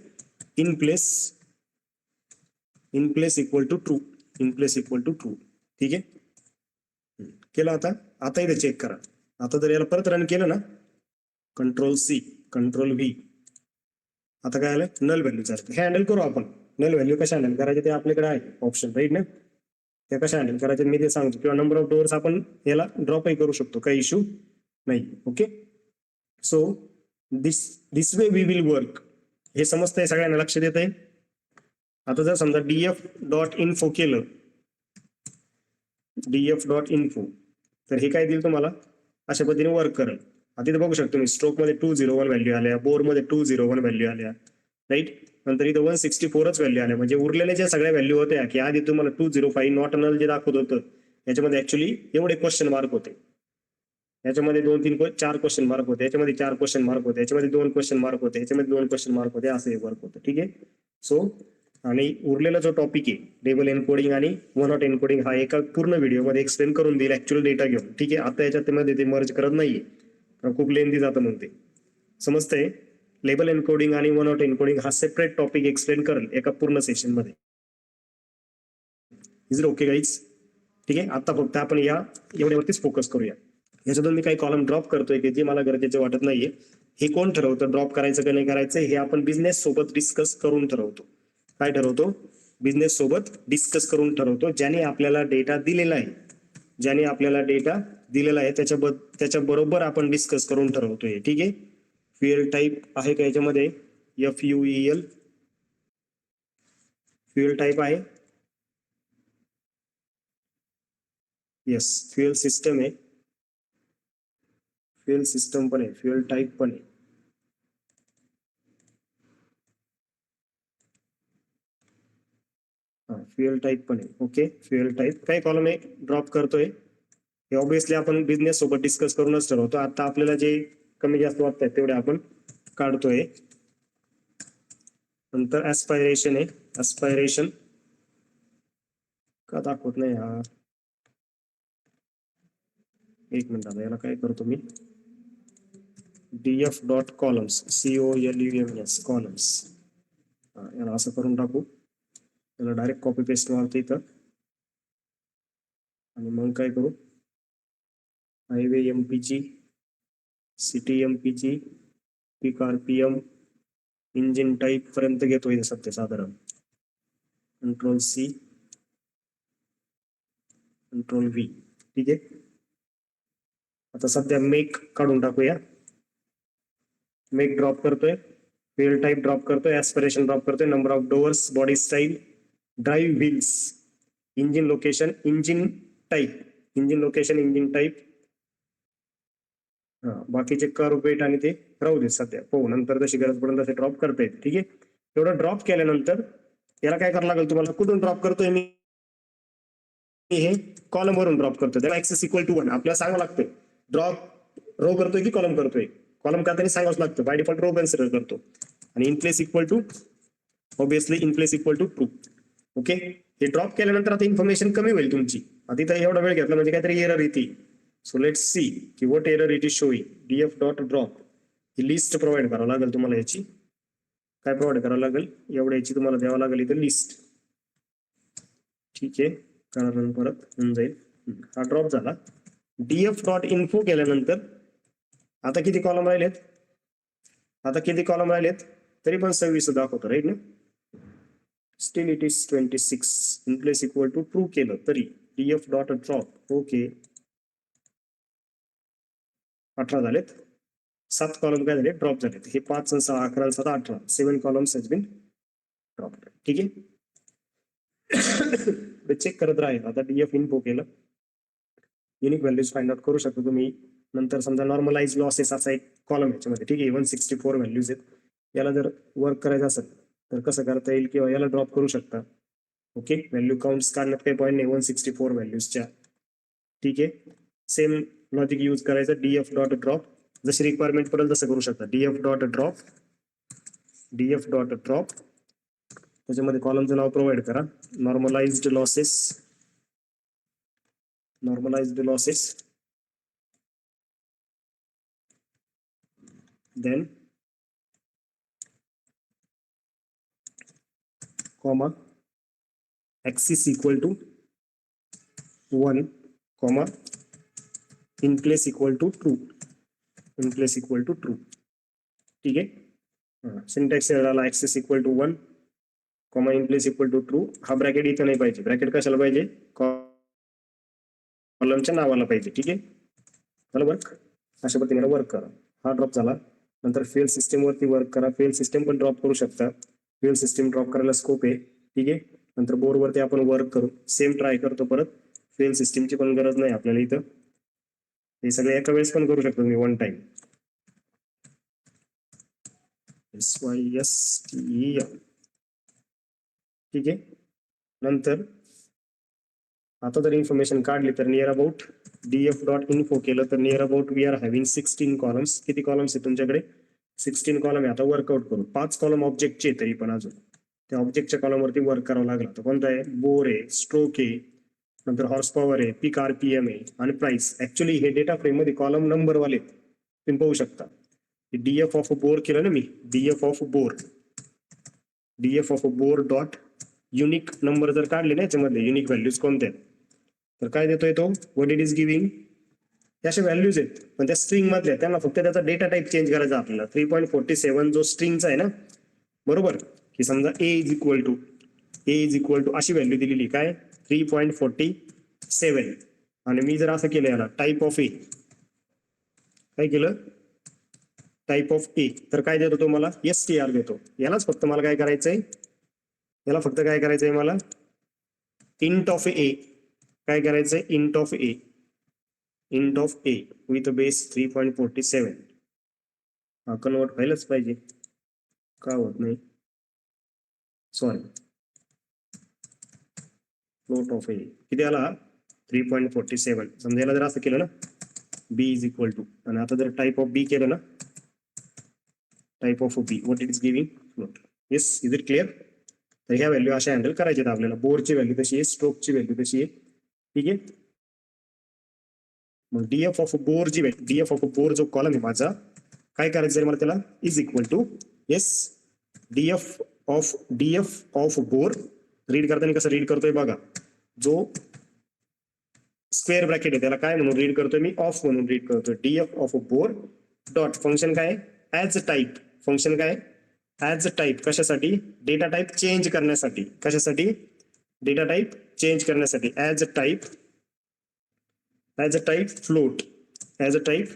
in place equal to true ठीक आहे केलं आता इथे चेक करा आता जर याला परत रन केलं ना कंट्रोल सी कंट्रोल व्ही आता काय आलं नल व्हॅल्यू हे हँडल करू आपण नल व्हॅल्यू कशा हँडल करायचे ते आपल्याकडे आहे ऑप्शन राईट ना त्या कशा हँडल करायचे मी ते सांगतो किंवा नंबर ऑफ डोअर्स आपण याला ड्रॉपही करू शकतो काही इश्यू नाही okay so this way we will work हे समजतंय सगळ्यांना लक्ष देत आहे आता जर समजा डीएफ डॉट इन्फो केलं डीएफ डॉट इन्फो तर हे काय देईल तुम्हाला अशा पद्धतीने वर्क करेल आता इथे बघू शकतो मी स्ट्रोक मध्ये 201 व्हॅल्यू आल्या बोर मध्ये 201 व्हॅल्यू आल्या राईट नंतर इथं 164च व्हॅल्यू आल्या म्हणजे उरलेल्या ज्या सगळ्या व्हॅल्यू होत्या की आधी तुम्हाला 205 नॉट नल जे दाखवत होतं याच्यामध्ये ऍक्च्युली एवढे क्वेश्चन मार्क होते याच्यामध्ये 4 क्वेश्चन मार्क होते याच्यामध्ये 4 क्वेश्चन मार्क होते याच्यामध्ये 2 क्वेश्चन मार्क होते याच्यामध्ये 2 क्वेश्चन मार्क होते असं हे वर्क होतं ठीक आहे सो आणि उरलेला जो टॉपिक आहे टेबल एन्कोडिंग आणि वन हॉट एन्कोडिंग हा एका पूर्ण व्हिडिओमध्ये एक्सप्लेन करून देईल ऍक्च्युअल डेटा घेऊन ठीक आहे आता याच्यात मध्ये ते मर्ज करत नाहीये कारण खूप लेंदी जातं मग ते समजतंय लेबल एन्कोडिंग आणि वन हॉट एन्कोडिंग हा सेपरेट टॉपिक एक्सप्लेन करेल एका पूर्ण सेशन मध्ये इज इट ओके गाईज? ठीक आहे, आता फक्त आपण या एवढ्यावरतीच फोकस करूया. याच्यातून मी काही कॉलम ड्रॉप करतोय की जे मला गरजेचे वाटत नाहीये. हे कोण ठरवतं ड्रॉप करायचं का नाही करायचं? हे आपण बिझनेस सोबत डिस्कस करून ठरवतो. काय ठरवतो? बिझनेस सोबत डिस्कस करून ठरवतो. ज्याने आपल्याला डेटा दिलेला आहे, त्याच्या बरोबर आपण डिस्कस करून ठरवतोय. ठीक आहे, फ्युएल टाईप आहे का याच्यामध्ये? FUEL फ्युएल टाईप आहे. येस, फ्युएल सिस्टम आहे, फ्युएल सिस्टम पण आहे, फ्युएल टाईप पण आहे. फ्युएल टाईप पण आहे. ओके, फ्युएल टाईप काय कॉलम आहे ड्रॉप करतोय? हे ऑब्विसली आपण बिझनेस सोबत डिस्कस करूनच ठरवतो. आता आपल्याला जे कमी जास्त वाटतात तेवढे आपण काढतोय. नंतर ऍस्पायरेशन आहे. ऍस्पायरेशन का दाखवत नाही हा? एक मिनिट, आता याला काय करतो मी, DF dot columns, COLUMS columns, याला असं करून टाकू. त्याला डायरेक्ट कॉपी पेस्ट मारतो इथं आणि मग काय करू, हायवे MPG, सिटी MPG, पीक RPM, इंजिन टाईप पर्यंत घेतो इथे सध्या साधारण. Ctrl+C, Ctrl+V. ठीक आहे, आता सध्या मेक काढून टाकूया. मेक ड्रॉप करतोय, फ्युएल टाईप ड्रॉप करतोय, ऍस्पिरेशन ड्रॉप करतोय, number of doors, body style, drive wheels, engine location, engine type, engine location, engine type. बाकीचे कर्व वेट आणि ते राहू दे सध्या, हो नंतर जशी गरज पडेल तसे ड्रॉप करता येते. ठीक आहे, एवढं ड्रॉप केल्यानंतर याला काय करावं लागेल तुम्हाला? कुठून ड्रॉप करतोय मी? हे कॉलम वरून ड्रॉप करतोय, त्याला ऍक्सेस इक्वल टू 1 आपल्याला सांगावं लागतं. ड्रॉप रो करतोय की कॉलम करतोय? कॉलम का तरी सांगावंच लागतं, बाय डिफॉल्ट रो कन्सिडर करतो. आणि in place equal to, obviously in place equal to true. Okay, हे ड्रॉप केल्यानंतर आता इन्फॉर्मेशन कमी होईल तुमची. आता इथं एवढा वेळ घेतला म्हणजे काहीतरी एरर येते. सो लेट्स सी की what error it is showing. DF dot drop he list provide करावं लागेल तुम्हाला. याची काय प्रोव्हाइड करावं लागेल? एवढ्या याची तुम्हाला द्यावं लागेल इथं लिस्ट. ठीक आहे, कारण परत होऊन जाईल. हा ड्रॉप झाला. DF डॉट इन्फो केल्यानंतर आता किती कॉलम राहिलेत? तरी पण 26 दाखवतो, राईट ना? Still it is 26. In place equal to true केलं तरी DF डॉट ड्रॉप. ओके, 18 झालेत. 7 कॉलम काय झाले? ड्रॉप झालेत. हे 5 आणि 6 11 7 18 7 कॉलम्स हॅज बीन ड्रॉप. ठीक आहे, चेक करत राहील. आता DF इन्फो केलं, युनिक व्हॅल्यूज फाइंड आउट करू शकता तुम्ही. नंतर समजा नॉर्मलाइज लॉसेस असा एक कॉलम याच्यामध्ये. ठीक आहे, 164 व्हॅल्यूज आहेत. याला जर वर्क करायचं असेल तर कसं करता येईल, किंवा याला ड्रॉप करू शकता. ओके, व्हॅल्यू काउंट्स काढण्यात काही पॉईंट नाही 164 व्हॅल्यूजच्या. ठीक आहे, सेम लॉजिक यूज करायचं. DF डॉट ड्रॉप जशी रिक्वायरमेंट पडेल तसं करू शकता. DF डॉट ड्रॉप त्याच्यामध्ये कॉलमचं नाव प्रोव्हाइड करा. Normalised losses, then comma axis equal to 1 comma in place equal to true. ठीक आहे, सिंटॅक्स आला axis equal to 1 comma in place equal to true. हा ब्रॅकेट इथं नाही पाहिजे. ब्रॅकेट कशाला पाहिजे? कॉलमच्या नावाला पाहिजे. ठीक आहे, मला वर्क अशा पद्धतीने वर्क करा. हा ड्रॉप झाला. नंतर फेल सिस्टम वरती वर्क करा. फेल सिस्टम पण ड्रॉप करू शकता. फेल सिस्टम ड्रॉप करायला स्कोप आहे. ठीक आहे, नंतर बोर वरती आपण वर्क करू. सेम ट्राय करतो परत. फेल सिस्टमची पण गरज नाही आपल्याला इथं. हे सगळे एका वेळेस पण करू शकतो मी, वन टाइम. SYSTEM. ठीक आहे, नंतर आता जर इन्फॉर्मेशन काढली तर near about DF dot info केलं तर near about we are having 16 columns. किती कॉलम्स आहेत तुमच्याकडे? 16 कॉलम आहे. आता वर्कआउट करू. 5 कॉलम ऑब्जेक्टचे तरी पण अजून त्या ऑब्जेक्टच्या कॉलम वरती वर्क करावं लागलं. तर कोणता आहे? बोर आहे, स्ट्रोक आहे, नंतर हॉर्स पॉवर आहे, पीक RPM आहे आणि प्राइस. ऍक्च्युली हे डेटा फ्रेम मध्ये कॉलम नंबर वाले तुम्ही पाहू शकता. DF ऑफ बोर केलं ना मी. DF of bore dot unique number जर काढले ना याच्यामध्ये युनिक व्हॅल्यूज कोणत्या आहेत, तर काय देतोय तो, व्हॉट इट इज गिव्हिंग, अशा व्हॅल्यूज आहेत पण त्या स्ट्रिंग मधल्या, त्यांना फक्त त्याचा डेटा टाईप चेंज करायचा आपल्याला. 3.47 जो स्ट्रिंगचा आहे ना, बरोबर, की समजा ए इज इक्वल टू अशी व्हॅल्यू दिलेली काय 3.47, आणि मी जर असं केलं याला टाईप ऑफ ए, काय केलं टाईप ऑफ ए, तर काय देतो तो मला STR देतो. यालाच फक्त मला काय करायचंय, याला फक्त काय करायचंय मला, इंट ऑफ ए, काय करायचंय int of A with base 3.47. हा कन्वर्ट व्हायलाच पाहिजे, का होत नाही, सॉरी, फ्लोट ऑफ ए किती आला 3.47. समजा याला जर असं केलं ना बी इज इक्वल टू, आणि आता जर टाईप ऑफ बी केलं ना, type of B what it is giving float. Yes, is it clear. तर ह्या व्हॅल्यू अशा हँडल करायच्या आपल्याला. बोरची व्हॅल्यू तशी आहे, स्ट्रोकची व्हॅल्यू तशी आहे, ठीक आहे. मग डीएफ ऑफ बोरची व्हॅल्यू, डीएफ ऑफ बोर जो कॉलम आहे माझा, काय करायचं आहे मला त्याला, is equal to yes DF of bore. Read करताना कसं रीड करतोय बघा, जो स्क्वेअर ब्रॅकेट आहे त्याला काय म्हणून रीड करतोय मी, ऑफ म्हणून रीड करतोय. DF of bore dot function काय ऍज टाईप, फंक्शन काय ऍज टाईप, कशासाठी डेटा टाईप चेंज करण्यासाठी, कशासाठी डेटा टाईप चेंज करण्यासाठी, as a type float, as a type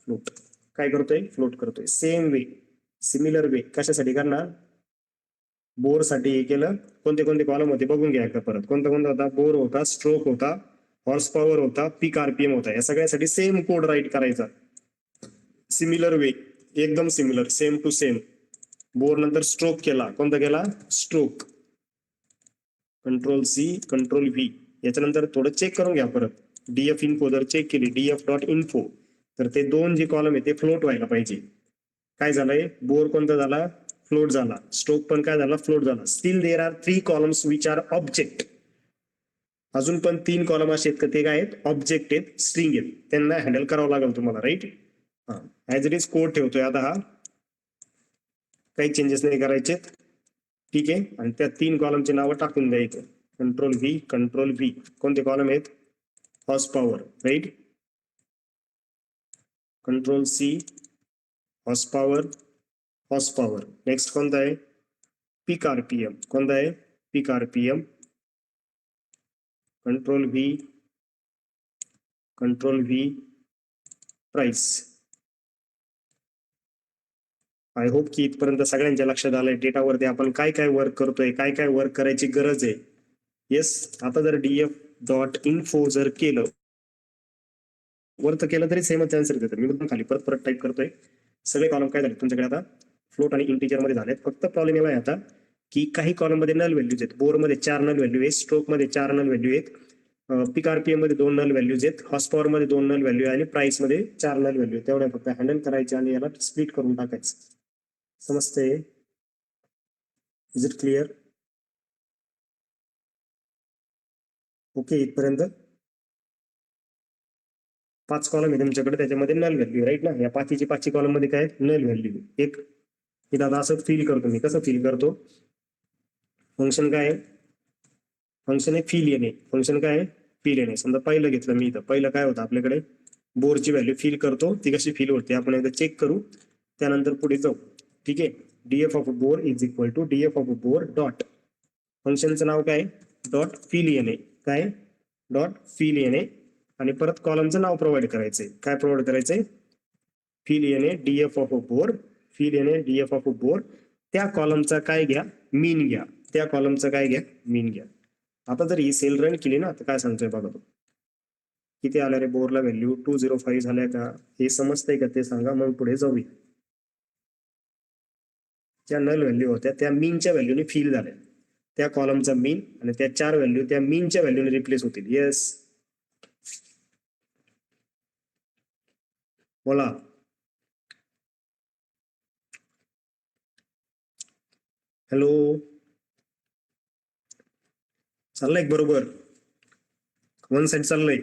float. काय करतोय फ्लोट करतोय. सेम वे, सिमिलर वे कशासाठी करणार, बोर साठी केलं. कोणते कोणते कॉलम होते बघून घ्या एकदा परत, कोणता कोणता होता, बोर होता, स्ट्रोक होता, हॉर्स पॉवर होता, पीक आरपीएम होता. या सगळ्यासाठी सेम कोड राईट करायचा. सिमिलर वे, एकदम similar, same to same. Bore नंतर स्ट्रोक केला, कोणता केला स्ट्रोक, कंट्रोल-C कंट्रोल-V. याच्यानंतर थोडं चेक करून घ्या परत, डीएफ इन्फो जर चेक केली, डीएफ डॉट इन्फो, तर ते दोन जे कॉलम आहे ते फ्लोट व्हायला पाहिजे. काय झालंय, बोर कोणता झाला फ्लोट झाला, स्ट्रोक पण काय झाला फ्लोट झाला. Steel there are 3 columns which are object. अजून पण 3 कॉलम असे आहेत का ते काय आहेत ऑब्जेक्ट आहेत, स्ट्रिंग आहेत, त्यांना हँडल करावं लागेल तुम्हाला, राईट. हा, ऍज इट इज कोड ठेवतोय आता हा, काही चेंजेस नाही करायचे, ठीक आहे. आणि त्या 3 कॉलमची नावं टाकून द्यायचं, कंट्रोल-V. कोणते कॉलम आहेत, horse power, right, control C horse power. Next कोणता आहे, पीक आरपीएम, कोणता आहे peak RPM, control V price. I hope की इथपर्यंत सगळ्यांच्या लक्षात आलंय डेटावरती आपण काय काय वर्क करतोय, काय काय वर्क करायची गरज आहे. येस, आता जर डीएफ डॉट इन्फो जर केलं, वर्क केलं तरी सेमच आन्सर देतात. मी मुद्दाम खाली परत परत टाईप करतोय. सगळे कॉलम काय झाले तुमच्याकडे आता फ्लोट आणि इंटिजर मध्ये झालेत. फक्त प्रॉब्लेम एवढा आहे आता की काही कॉलम मध्ये नल व्हॅल्यूज आहेत. बोर मध्ये 4 नल व्हॅल्यू आहेत, स्ट्रोक मध्ये 4 नल व्हॅल्यू आहेत, पीक आरपीएम मध्ये 2 नल व्हॅल्यूज आहेत, हॉर्स पॉवर मध्ये 2 नल व्हॅल्यू आणि प्राइस मध्ये 4 नल व्हॅल्यू आहेत. तेवढ्या फक्त हँडल करायचे आणि याला स्प्लिट करून टाकायचं. समजते, इज इट क्लिअर, ओके. इथपर्यंत 5 कॉलम आहे तुमच्याकडे, त्याच्यामध्ये नल व्हॅल्यू, राईट ना. या पाचही कॉलम मध्ये काय नल व्हॅल्यू. एक हे दादा असं फील करतो मी, कसं फील करतो, फंक्शन काय आहे, फंक्शन आहे फील येणे, फंक्शन काय आहे फील येणे. समजा पहिलं घेतलं मी, इथं पहिलं काय होतं आपल्याकडे, बोरची व्हॅल्यू फील करतो, ती कशी फील होते आपण एकदा चेक करू, त्यानंतर पुढे जाऊ, ठीक आहे. DF of bore is equal to DF of bore dot फंक्शनचं नाव काय डॉट फील येणे, काय डॉट फील येणे, आणि परत कॉलमचं नाव प्रोव्हाइड करायचंय. काय प्रोव्हाइड करायचंय, फील येणे डीएफ ऑफ बोर, फील येणे डीएफ ऑफ बोर. त्या कॉलमचा काय घ्या मीन घ्या, त्या कॉलमचा काय घ्या मीन घ्या. आता जर ही सेल रन केली ना तर काय सांगतोय बघा तो, किती आल्या रे बोरला व्हॅल्यू 205 झाल्या का, हे समजतंय का ते सांगा, मग पुढे जाऊया. ज्या नल व्हॅल्यू होत्या त्या मीनच्या व्हॅल्यूने फील झाल्या, त्या कॉलमचा मीन आणि त्या 4 व्हॅल्यू त्या मीनच्या व्हॅल्यूने रिप्लेस होतील. येस, बोला. हॅलो, चाललंय बरोबर, वन साइड चाललंय.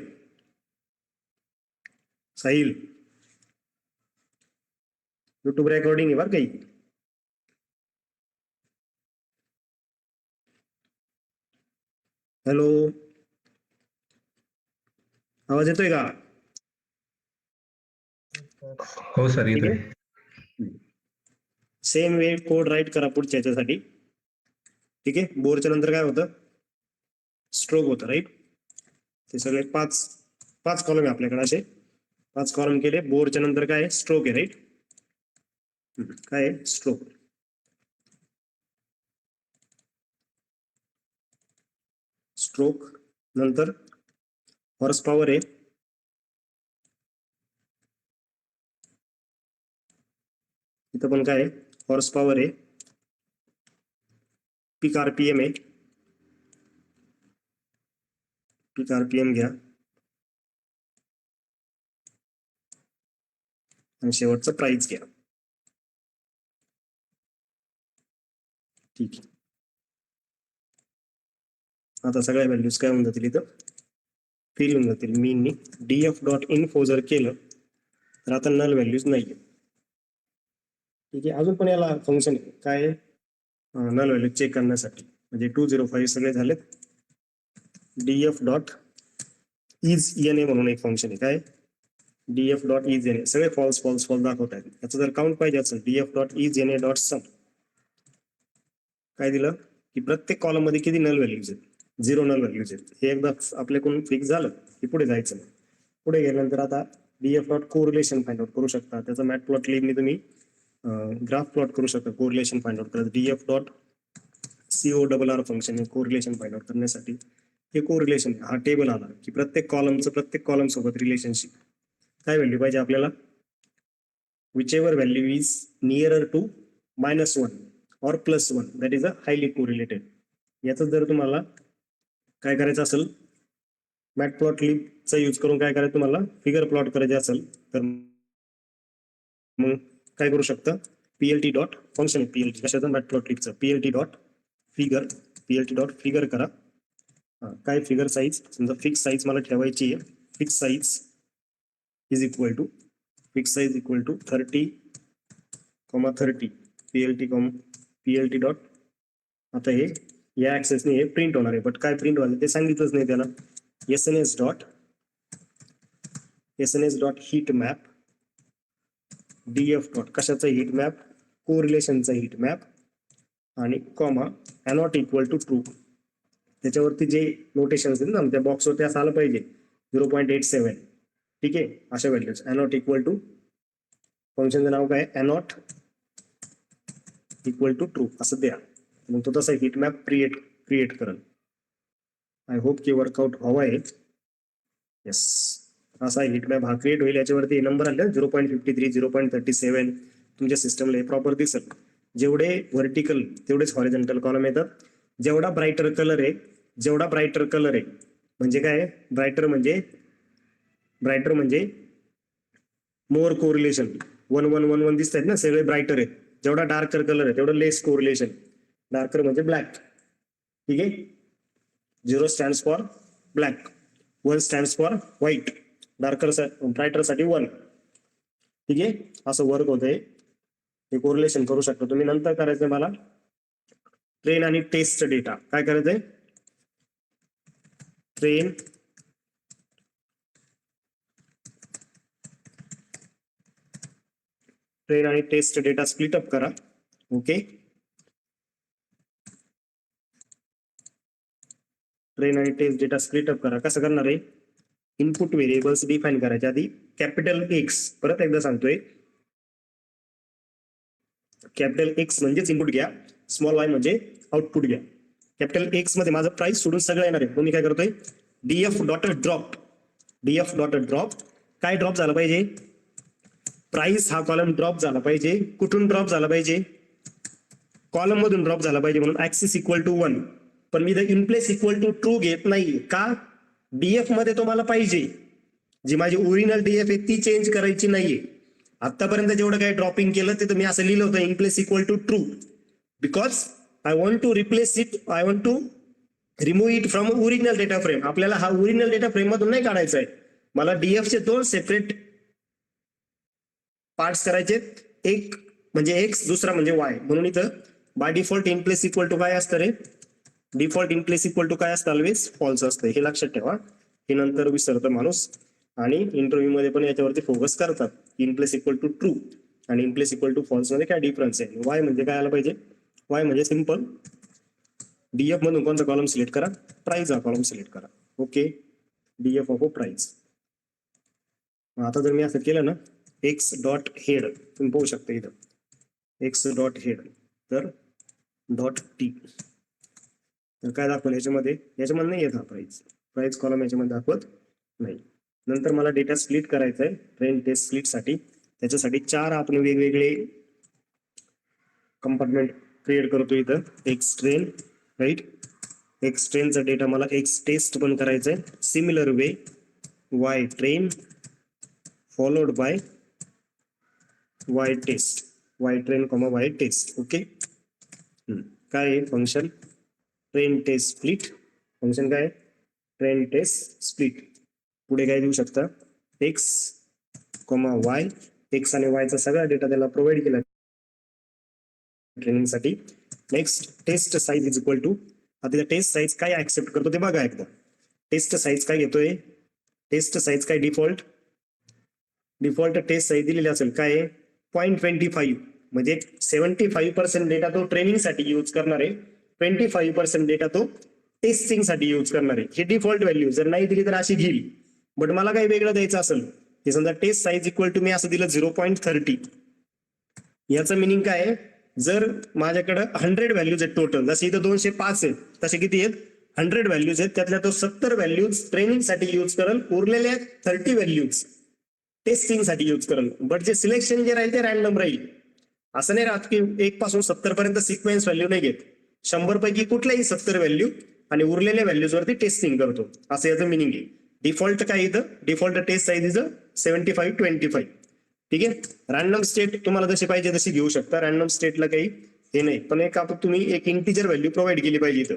साहिल, युट्यूब रेकॉर्डिंग आहे बरं काही. हॅलो, आवाज येतोय का? हो सर, ठीक येतोय. आहे. सेम वे कोड राईट करा पुढच्या याच्यासाठी. ठीक आहे. बोरच्या नंतर काय होतं? स्ट्रोक होतं, राईट. ते सगळे पाच पाच कॉलम आहे आपल्याकडे. असे 5 कॉलम केले. बोरच्या नंतर काय आहे? स्ट्रोक आहे, राईट. काय आहे? स्ट्रोक. स्ट्रोक नंतर हॉर्स पॉवर आहे. इथं पण काय आहे? हॉर्स पॉवर आहे. पीक आरपीएम आहे. पीक आरपीएम घ्या आणि शेवटचं प्राइस घ्या. ठीक आहे. आता सगळ्या व्हॅल्यूज काय होऊन जातील? इथं फिल होऊन जातील. मीननी df डॉट इन्फो जर केलं तर आता नल व्हॅल्यूज नाहीये. ठीक आहे. अजून पण याला फंक्शन आहे. काय नल व्हॅल्यू चेक करण्यासाठी. म्हणजे 205 सगळे झालेत. df डॉट इज एन म्हणून एक फंक्शन आहे. काय df डॉट इज एन सगळे फॉल्स फॉल्स फॉल्स दाखवत आहेत. याचं जर काउंट पाहिजे असेल df dot is N dot sum काय दिलं की प्रत्येक कॉलम मध्ये किती नल व्हॅल्यूज आहेत? 0 नल व्हॅल्यूज आहेत. हे एकदा आपल्याकडून फिक्स झालं की पुढे जायचं नाही. पुढे गेल्यानंतर आता df dot correlation find out करू शकता. त्याचा मॅट प्लॉट लिंकनी तुम्ही ग्राफ प्लॉट करू शकता. कोरिलेशन फाइंड आउट करत df डॉट CORR फंक्शन आहे कोरिलेशन फाइंड आउट करण्यासाठी. हे कोरिलेशन हा टेबल आला की प्रत्येक कॉलम सोबत रिलेशनशिप काय व्हॅल्यू पाहिजे आपल्याला? whichever value is nearer to -1 or +1 that is a highly correlated. याचं जर तुम्हाला काय करायचं असेल मॅटप्लॉटलिबचा यूज करून काय करायचं तुम्हाला फिगर प्लॉट करायचे असेल तर मग काय करू शकता? पीएलटी डॉट फंक्शन पीएलटी कशाचं? मॅटप्लॉटलिबचं पीएलटी डॉट फिगर करा. काय फिगर साईज समजा फिक्स साईज मला ठेवायची आहे. Fix size is equal to 30,30 PLT dot. आता हे या ऍक्सेसने हे प्रिंट होणार आहे. बट काय प्रिंट व्हायचं ते सांगितलंच नाही त्याला. SNS dot heat map DF dot कशाचा हीट मॅप? कोरिलेशनचा हीट मॅप आणि comma not equal to true. त्याच्यावरती जे नोटेशन असतील ना त्या बॉक्सवरती असं आलं पाहिजे 0.87. ठीक आहे. अशा व्हॅल्यूज नॉट इक्वल टू फंक्शनचं नाव काय? नॉट इक्वल टू ट्रू असं द्या. मग तो तसा हीट मॅप क्रिएट करेल. आय होप की वर्कआउट हवा आहे. येस, असा हीट मॅप हा क्रिएट होईल. याच्यावरती नंबर आले 0.53 0.37 तुमच्या सिस्टमला हे प्रॉपर दिसेल. जेवढे व्हर्टिकल तेवढेच हॉरिझॉन्टल कॉलम येतात. जेवढा ब्राईटर कलर आहे म्हणजे काय? ब्राईटर म्हणजे मोर कोरिलेशन. 1 1 1 1 दिसत आहेत ना सगळे ब्राईटर आहेत. जेवढा डार्कर कलर आहे तेवढं लेस कोरिलेशन. डार्कर म्हणजे ब्लॅक. ठीक आहे. 0 stands for black, 1 stands for white. Brighter साठी 1. ठीक आहे. असं वर्क होतंय. हे कोरिलेशन करू शकता तुम्ही. नंतर करायचंय मला ट्रेन आणि टेस्ट डेटा. काय करायचंय? ट्रेन आणि टेस्ट डेटा स्प्लिट अप करा. ओके. ट्रेन आणि टेस्ट डेटा स्प्लिट अप करा. कसं करणार आहे? इनपुट व्हेरिएबल्स डिफाईन करायच्या आधी कॅपिटल एक्स, परत एकदा सांगतोय, कॅपिटल एक्स म्हणजेच इनपुट घ्या, स्मॉल वाय म्हणजे आउटपुट घ्या. कॅपिटल एक्स मध्ये माझं प्राइस सोडून सगळं येणार आहे. मी काय करतोय? DF dot drop. काय ड्रॉप झालं पाहिजे? प्राइस हा कॉलम ड्रॉप झाला पाहिजे. कुठून ड्रॉप झाला पाहिजे? कॉलम मधून ड्रॉप झाला पाहिजे. म्हणून ऍक्सिस इक्वल टू 1. पण मी in place equal to true घेत नाही. का? डीएफ मध्ये तो मला पाहिजे. जी माझी ओरिजिनल डीएफ आहे ती चेंज करायची नाहीये. आतापर्यंत जेवढं काही ड्रॉपिंग केलं ते मी असं लिहिलं होतं in place equal to true, because I want to replace it, I want to remove it from original data frame. आपल्याला हा ओरिजिनल डेटा फ्रेम मधून नाही काढायचा आहे. मला डीएफ चे 2 सेपरेट पार्ट्स करायचे. एक म्हणजे एक्स, दुसरा म्हणजे वाय. म्हणून इथं by default in place equal to काय असतं रे? Default in place equal to काय असतं ऑलवेज फॉल्स असतं, हे लक्षात ठेवा. हे नंतर विसरतो माणूस आणि इंटरव्ह्यू मध्ये पण याच्यावरती फोकस करतात. In place equal to true आणि in place equal to false मध्ये काय डिफरन्स आहे. वाय म्हणजे काय आलं पाहिजे, वाय म्हणजे सिंपल डीएफ मधून कोणता कॉलम सिलेक्ट करा, प्राइस हा कॉलम सिलेक्ट करा. Okay, DF of price. आता जर मी असं केलं ना, एक्स डॉट हेड, तुम्ही पाहू शकता इथं एक्स डॉट हेड, तर डॉट टी, तर काय दाखवलं याच्यामध्ये नाही येत हा प्राइस कॉलम याच्यामध्ये दाखवत नाही. नंतर मला डेटा स्प्लिट करायचा आहे ट्रेन टेस्ट स्प्लिट साठी. त्याच्यासाठी 4 आपण वेगवेगळे कंपार्टमेंट क्रिएट करतो इथं. एक्स ट्रेन, राईट, एक्स ट्रेनचा डेटा मला एक्स टेस्ट पण करायचा आहे. Similar way Y train followed by Y test, Y train comma Y test. Okay, काय आहे function train test split, function काय ट्रेन टेस्ट स्प्लिट. पुढे काय देऊ शकता, एक्स कॉमा वाय, एक्स आणि वायचा सगळा डेटा त्याला प्रोव्हाइड केला ट्रेनिंग साठी. Next test size is equal to, आता टेस्ट साइज काय ऍक्सेप्ट करतो ते बघा एकदा. टेस्ट साइज काय घेतोय, टेस्ट साइज काय डिफॉल्ट टेस्ट साइज दिलेली असेल काय 0.25, म्हणजे 75% डेटा तो ट्रेनिंग साठी यूज करणार आहे, 25% डेटा तो टेस्टिंग साठी यूज करणार आहे. ही डिफॉल्ट व्हॅल्यू जर नाही दिली तर अशी घेईल. बट मला काही वेगळं द्यायचं असेल की समजा टेस्ट साइज इक्वल टू मी असं दिलं 0.30, याचं मिनिंग काय आहे, जर माझ्याकडे 100 व्हॅल्यूज आहेत टोटल, जसे इथं 205 आहेत, तसे किती आहेत 100 व्हॅल्यूज आहेत, त्यातल्या तो 70 व्हॅल्यूज ट्रेनिंग साठी यूज करेल, उरलेल्या 30 व्हॅल्यूज टेस्टिंग साठी यूज करेल. बट जे सिलेक्शन जे राहील ते रॅन्डम राहील. असं नाही राहत की 1 पासून 70 पर्यंत सिक्वेन्स व्हॅल्यू नाही घेत, 100 पैकी कुठल्याही 70 व्हॅल्यू आणि उरलेल्या व्हॅल्यूज वरती टेस्टिंग करतो, असं याचं मिनिंग आहे. डिफॉल्ट काय इथं, डिफॉल्ट टेस्ट साइज इज 75-25. ठीक आहे, रॅन्डम स्टेट तुम्हाला जशी पाहिजे तशी घेऊ शकता, रॅन्डम स्टेटला काही हे नाही. पण एक आपण तुम्ही एक इंटिजर व्हॅल्यू प्रोव्हाइड केली पाहिजे इथं.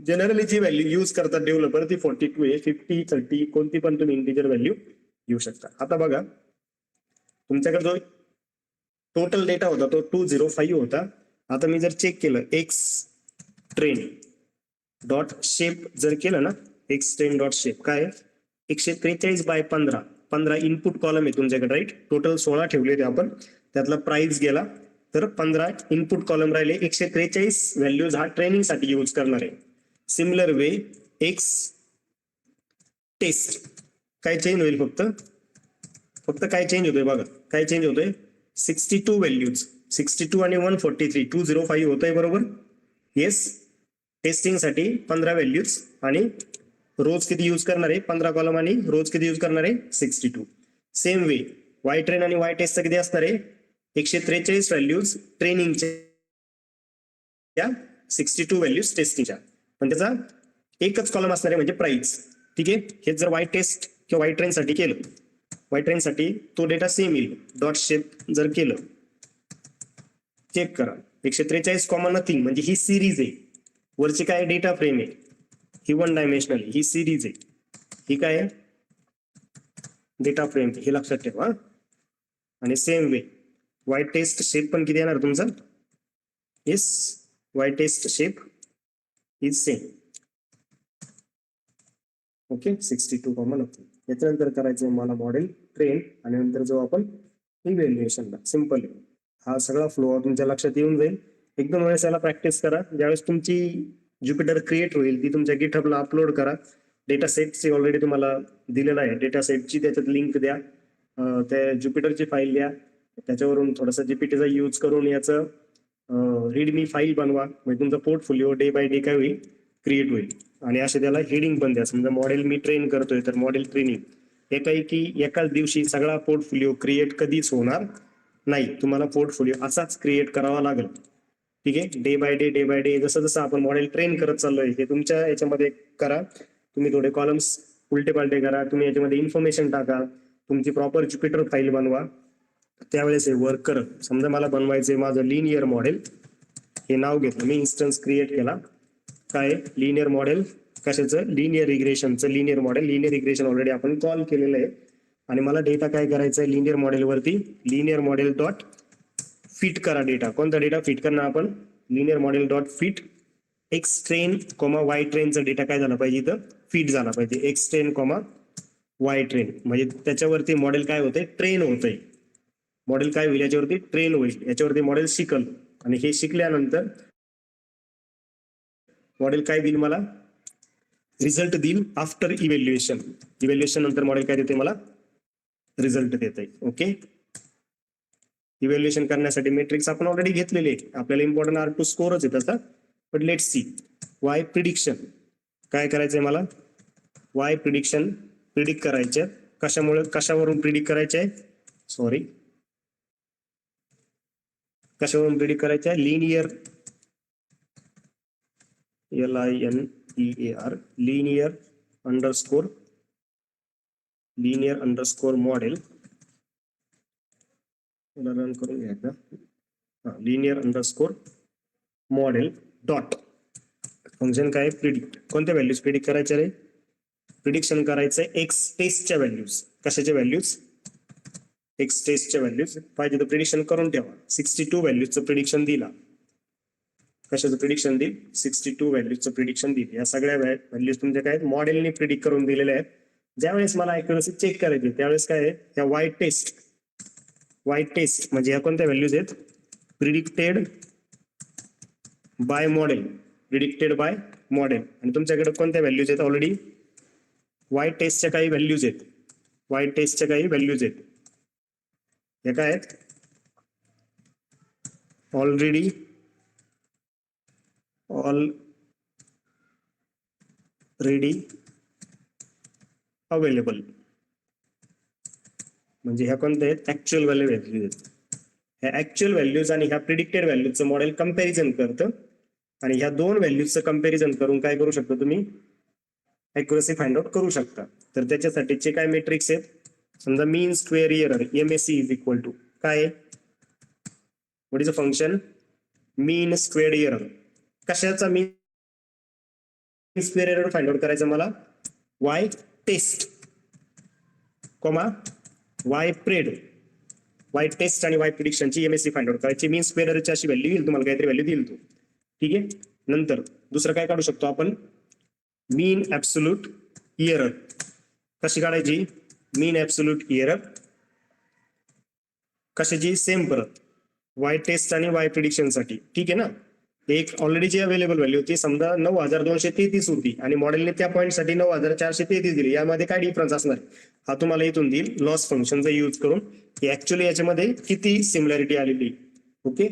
जनरली जी व्हॅल्यू यूज करतात डेव्हलपर ती 42 आहे, 50, 30 कोणती पण तुम्ही इंटिजर व्हॅल्यू घेऊ शकता. आता बघा तुमच्याकडे जो टोटल डेटा होता तो 205 होता. आता मी जर चेक केलं एक्स ट्रेन डॉट शेप जर केलं ना, एक्स ट्रेन डॉट शेप काय 143/15 इनपुट कॉलम आहे तुमच्याकडे, राईट. टोटल 16 ठेवले ते आपण, त्यातला प्राइस गेला तर 15 इनपुट कॉलम राहिले. 143 व्हॅल्यूज हा ट्रेनिंग साठी यूज करणार आहे. सिमिलर वे एक्स टेस्ट काय चेंज होईल, फक्त काय चेंज होतोय बघा, काय चेंज होतोय 62 व्हॅल्यूज, 62 आणि 143, 205 होतंय बरोबर. येस, टेस्टिंग साठी 15 व्हॅल्यूज आणि रोज किती यूज करणार आहे 15 कॉलम आणि रोज किती यूज करणार आहे 62. सेम वे वाय ट्रेन आणि वाय टेस्ट किती असणार आहे 143 व्हॅल्यूज ट्रेनिंगच्या, 62 व्हॅल्यूज टेस्टिंगच्या, पण त्याचा एकच कॉलम असणार आहे म्हणजे प्राइस. ठीक आहे, हे जर वाय टेस्ट किंवा वाय ट्रेन साठी केलं, वाय ट्रेन साठी तो डेटा सेम येईल. डॉट शेप जर केलं, चेक करा 143 कॉमा नथिंग, म्हणजे ही सिरीज आहे. वरची काय डेटा फ्रेम आहे, ही 1 डायमेन्शनल, ही सिरीज आहे. ही काय आहे डेटा फ्रेम, हे लक्षात ठेवा. आणि same way Y test shape पण किती येणार तुमचा, yes Y test shape is same. Okay, 62 common होते. याच्यानंतर करायचं मला मॉडेल ट्रेन आणि नंतर जो आपण इव्हॅल्युएशनला. सिंपल, हा सगळा फ्लो तुमच्या लक्षात येऊन जाईल. एक दोन वेळेस याला प्रॅक्टिस करा. ज्यावेळेस तुमची ज्युपिटर क्रिएट होईल ती तुमच्या गिटहबला अपलोड करा. डेटा सेटची ऑलरेडी तुम्हाला दिलेला आहे, डेटा सेटची त्याच्यात लिंक द्या, त्या ज्युपिटरची फाईल द्या, त्याच्यावरून थोडासा जीपीटीचा यूज करून याचं रीडमी फाईल बनवा, म्हणजे तुमचा पोर्टफोलिओ डे बाय डे काय होईल क्रिएट होईल. आणि असे त्याला हेडिंग पण द्या. समजा मॉडेल मी ट्रेन करतोय तर मॉडेल ट्रेनिंग, एकाच दिवशी सगळा पोर्टफोलिओ क्रिएट कधीच होणार नाही, तुम्हाला पोर्टफोलिओ असाच क्रिएट करावा लागेल. ठीक आहे, डे बाय डे जसं जसं आपण मॉडेल ट्रेन करत चाललोय हे तुमच्या याच्यामध्ये करा. तुम्ही थोडे कॉलम्स उलटे पालटे करा, तुम्ही याच्यामध्ये इन्फॉर्मेशन टाका, तुमची प्रॉपर ज्युपिटर फाईल बनवा. त्यावेळेस हे वर्क करत. समजा मला बनवायचंय माझं लिनियर मॉडेल, हे नाव घेतलं मी, इन्स्टन्स क्रिएट केला. काय लिनियर मॉडेल कशाचं, लिनियर रिग्रेशनचं linear model. Linear regression already आपण कॉल केलेलं आहे. आणि मला डेटा काय करायचा आहे लिनियर मॉडेल वरती, लिनियर मॉडेल डॉट फिट करा डेटा. कोणता डेटा फिट करणार आपण, linear model dot fit X train comma Y ट्रेनचा डेटा काय झाला पाहिजे इथं फीड झाला पाहिजे. X train comma Y train म्हणजे त्याच्यावरती मॉडेल काय होतंय ट्रेन होतंय. मॉडेल काय होईल याच्यावरती ट्रेन होईल, याच्यावरती मॉडेल शिकल आणि हे शिकल्यानंतर मॉडेल काय देईल मला रिझल्ट देईल आफ्टर इव्हॅल्युएशन. इव्हॅल्युएशन नंतर मॉडेल काय देते मला रिझल्ट देत आहे. ओके, इव्हॅल्युएशन करण्यासाठी मेट्रिक्स आपण ऑलरेडी घेतलेले आहे. आपल्याला इम्पॉर्टंट R2 स्कोरच आहे त्याचा. But let see Y prediction काय करायचंय मला. वाय प्रिडिक्शन प्रिडिक्ट करायचे कशामुळे कशावरून प्रिडिक्ट करायचे आहे सॉरी कशावरून प्रिडिक्ट करायचे आहे linear LINEAR linear underscore model run करून घ्यायचा. Linear underscore model dot function काय प्रिडिक्ट कोणत्या व्हॅल्यूज प्रिडिक्ट करायच्या रे. प्रिडिक्शन करायचंय एक्स टेस्टच्या व्हॅल्यूज. कशाच्या व्हॅल्यूज एक्स टेस्टच्या व्हॅल्यूज पाहिजे तर प्रिडिक्शन करून ठेवा. 62 व्हॅल्यूजचं प्रिडिक्शन दिला. कशाचं प्रिडिक्शन देईल 62 व्हॅल्यूजचं प्रिडिक्शन देईल. या सगळ्या व्हॅल्यूज तुमच्या काय मॉडेलने प्रिडिक्ट करून दिलेल्या आहेत. ज्यावेळेस मला ऍक्युरसी चेक करायची त्यावेळेस काय आहे या वाय टेस्ट म्हणजे ह्या कोणत्या व्हॅल्यूज आहेत प्रिडिक्टेड बाय मॉडेल आणि तुमच्याकडे कोणत्या व्हॅल्यूज आहेत ऑलरेडी वाय टेस्टच्या काही व्हॅल्यूज आहेत. हे काय आहेत ऑलरेडी अवेलेबल म्हणजे ह्या कोणत्या आहेत ऍक्च्युअल व्हॅल्यूज आहेत. ह्या ऍक्च्युअल व्हॅल्यूज आणि ह्या प्रिडिक्टेड व्हॅल्यूजचं मॉडेल कंपॅरिझन करतं आणि ह्या दोन व्हॅल्यूजचं कंपॅरिझन करून काय करू शकता तुम्ही ऍक्युरसी फाइंड आउट करू शकता. तर त्याच्यासाठीचे काय मेट्रिक्स आहेत समजा mean square error MSE is equal to काय what is a function mean square error. कशाचा mean square error find out करायचा मला Y test comma Y test आणि वाय प्रिडिक्शनची MSE फाइंड आउट करायची. मीन स्क्वेअर एररची अशी व्हॅल्यू येईल तुम्हाला काहीतरी व्हॅल्यू देईल तो. ठीक आहे, नंतर दुसरं काय काढू शकतो आपण मीन ऍब्सोल्यूट एरर. कशी काढायची मीन ऍब्सोल्यूट एरर कशाची सेम परत वाय टेस्ट आणि वाय प्रिडिक्शन साठी. ठीक आहे ना, एक ऑलरेडी जी अवेलेबल व्हॅल्यू होती समजा 9233 होती आणि मॉडेलने त्या पॉईंट साठी 9433 दिली. यामध्ये काय डिफरन्स असणार हा तुम्हाला इथून देईल लॉस फंक्शनचा यूज करून की ऍक्च्युअली याच्यामध्ये किती सिमिलॅरिटी आलेली. ओके,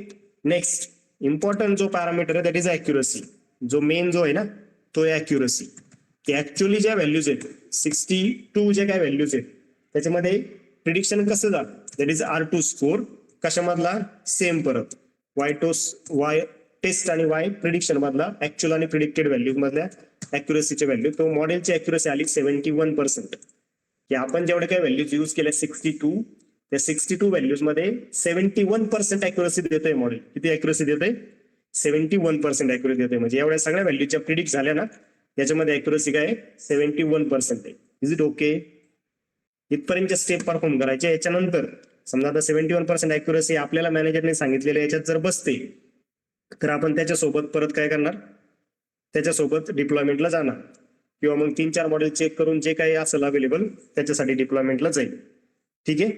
नेक्स्ट इम्पॉर्टंट जो पॅरामीटर आहे दॅट इज अॅक्युरसी. जो मेन जो आहे ना तो आहे अॅक्युरसी की ऍक्च्युअली ज्या व्हॅल्यूज आहेत 62 जे काय व्हॅल्यूज आहेत त्याच्यामध्ये प्रिडिक्शन कसं झालं दॅट इज R2 स्कोर कशामधला सेम परत वाय टेस्ट आणि वाय प्रिडिक्शन मधला ऍक्च्युअल आणि प्रिडिक्टेड व्हॅल्यू मधल्या अॅक्युरसीची व्हॅल्यू. तो मॉडेलची अॅक्युरसी आली 71% की आपण जेवढे काही व्हॅल्यूज यूज केल्या 62 त्या 62 व्हॅल्यूज मध्ये 71% अॅक्युरसी देतोय मॉडेल. किती अॅक्युरसी देतोय 71% अॅक्युरसी देतोय. म्हणजे एवढ्या सगळ्या व्हॅल्यूच्या प्रिडिक्ट झाल्या ना याच्यामध्ये अॅक्युरसी काय 71% आहे. Is it okay. इथपर्यंतच्या स्टेप परफॉर्म करायच्या. याच्यानंतर समजा आता 71% अॅक्युरसी आपल्याला मॅनेजरने सांगितलेल्या याच्यात जर बसते तर आपण त्याच्यासोबत परत काय करणार त्याच्यासोबत डिप्लॉयमेंटला जाणार किंवा मग 3-4 मॉडेल चेक करून जे काही असेल अवेलेबल त्याच्यासाठी डिप्लॉयमेंटला जाईल. ठीक आहे,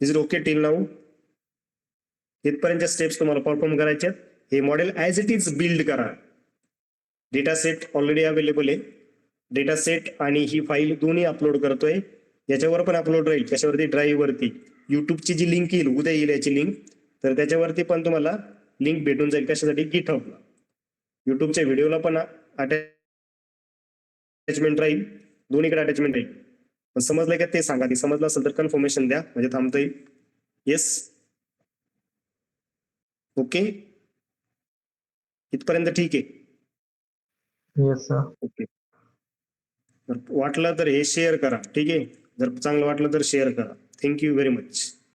is it okay till now. इथपर्यंतच्या स्टेप्स तुम्हाला परफॉर्म करायच्या. हे model as it is build करा. डेटा सेट ऑलरेडी अवेलेबल आहे. डेटा सेट आणि ही फाईल दोन्ही अपलोड करतोय. याच्यावर पण अपलोड राहील कशावरती ड्राईव्ह वरती. युट्यूबची जी लिंक येईल उद्या येईल याची लिंक तर त्याच्यावरती पण तुम्हाला लिंक भेटून जाईल. कशासाठी गिटहबला युट्यूबच्या व्हिडिओला पण अटॅचमेंट राहील, दोन्हीकडे अटॅचमेंट राहील. पण समजलंय का ते सांगा. ती समजलं असेल तर कन्फर्मेशन द्या म्हणजे थांबता येईल. येस ओके इथपर्यंत ठीक आहे. Yes sir. ओके, वाटलं तर हे शेअर करा. ठीक आहे, जर चांगलं वाटलं तर शेअर करा. Thank you very much.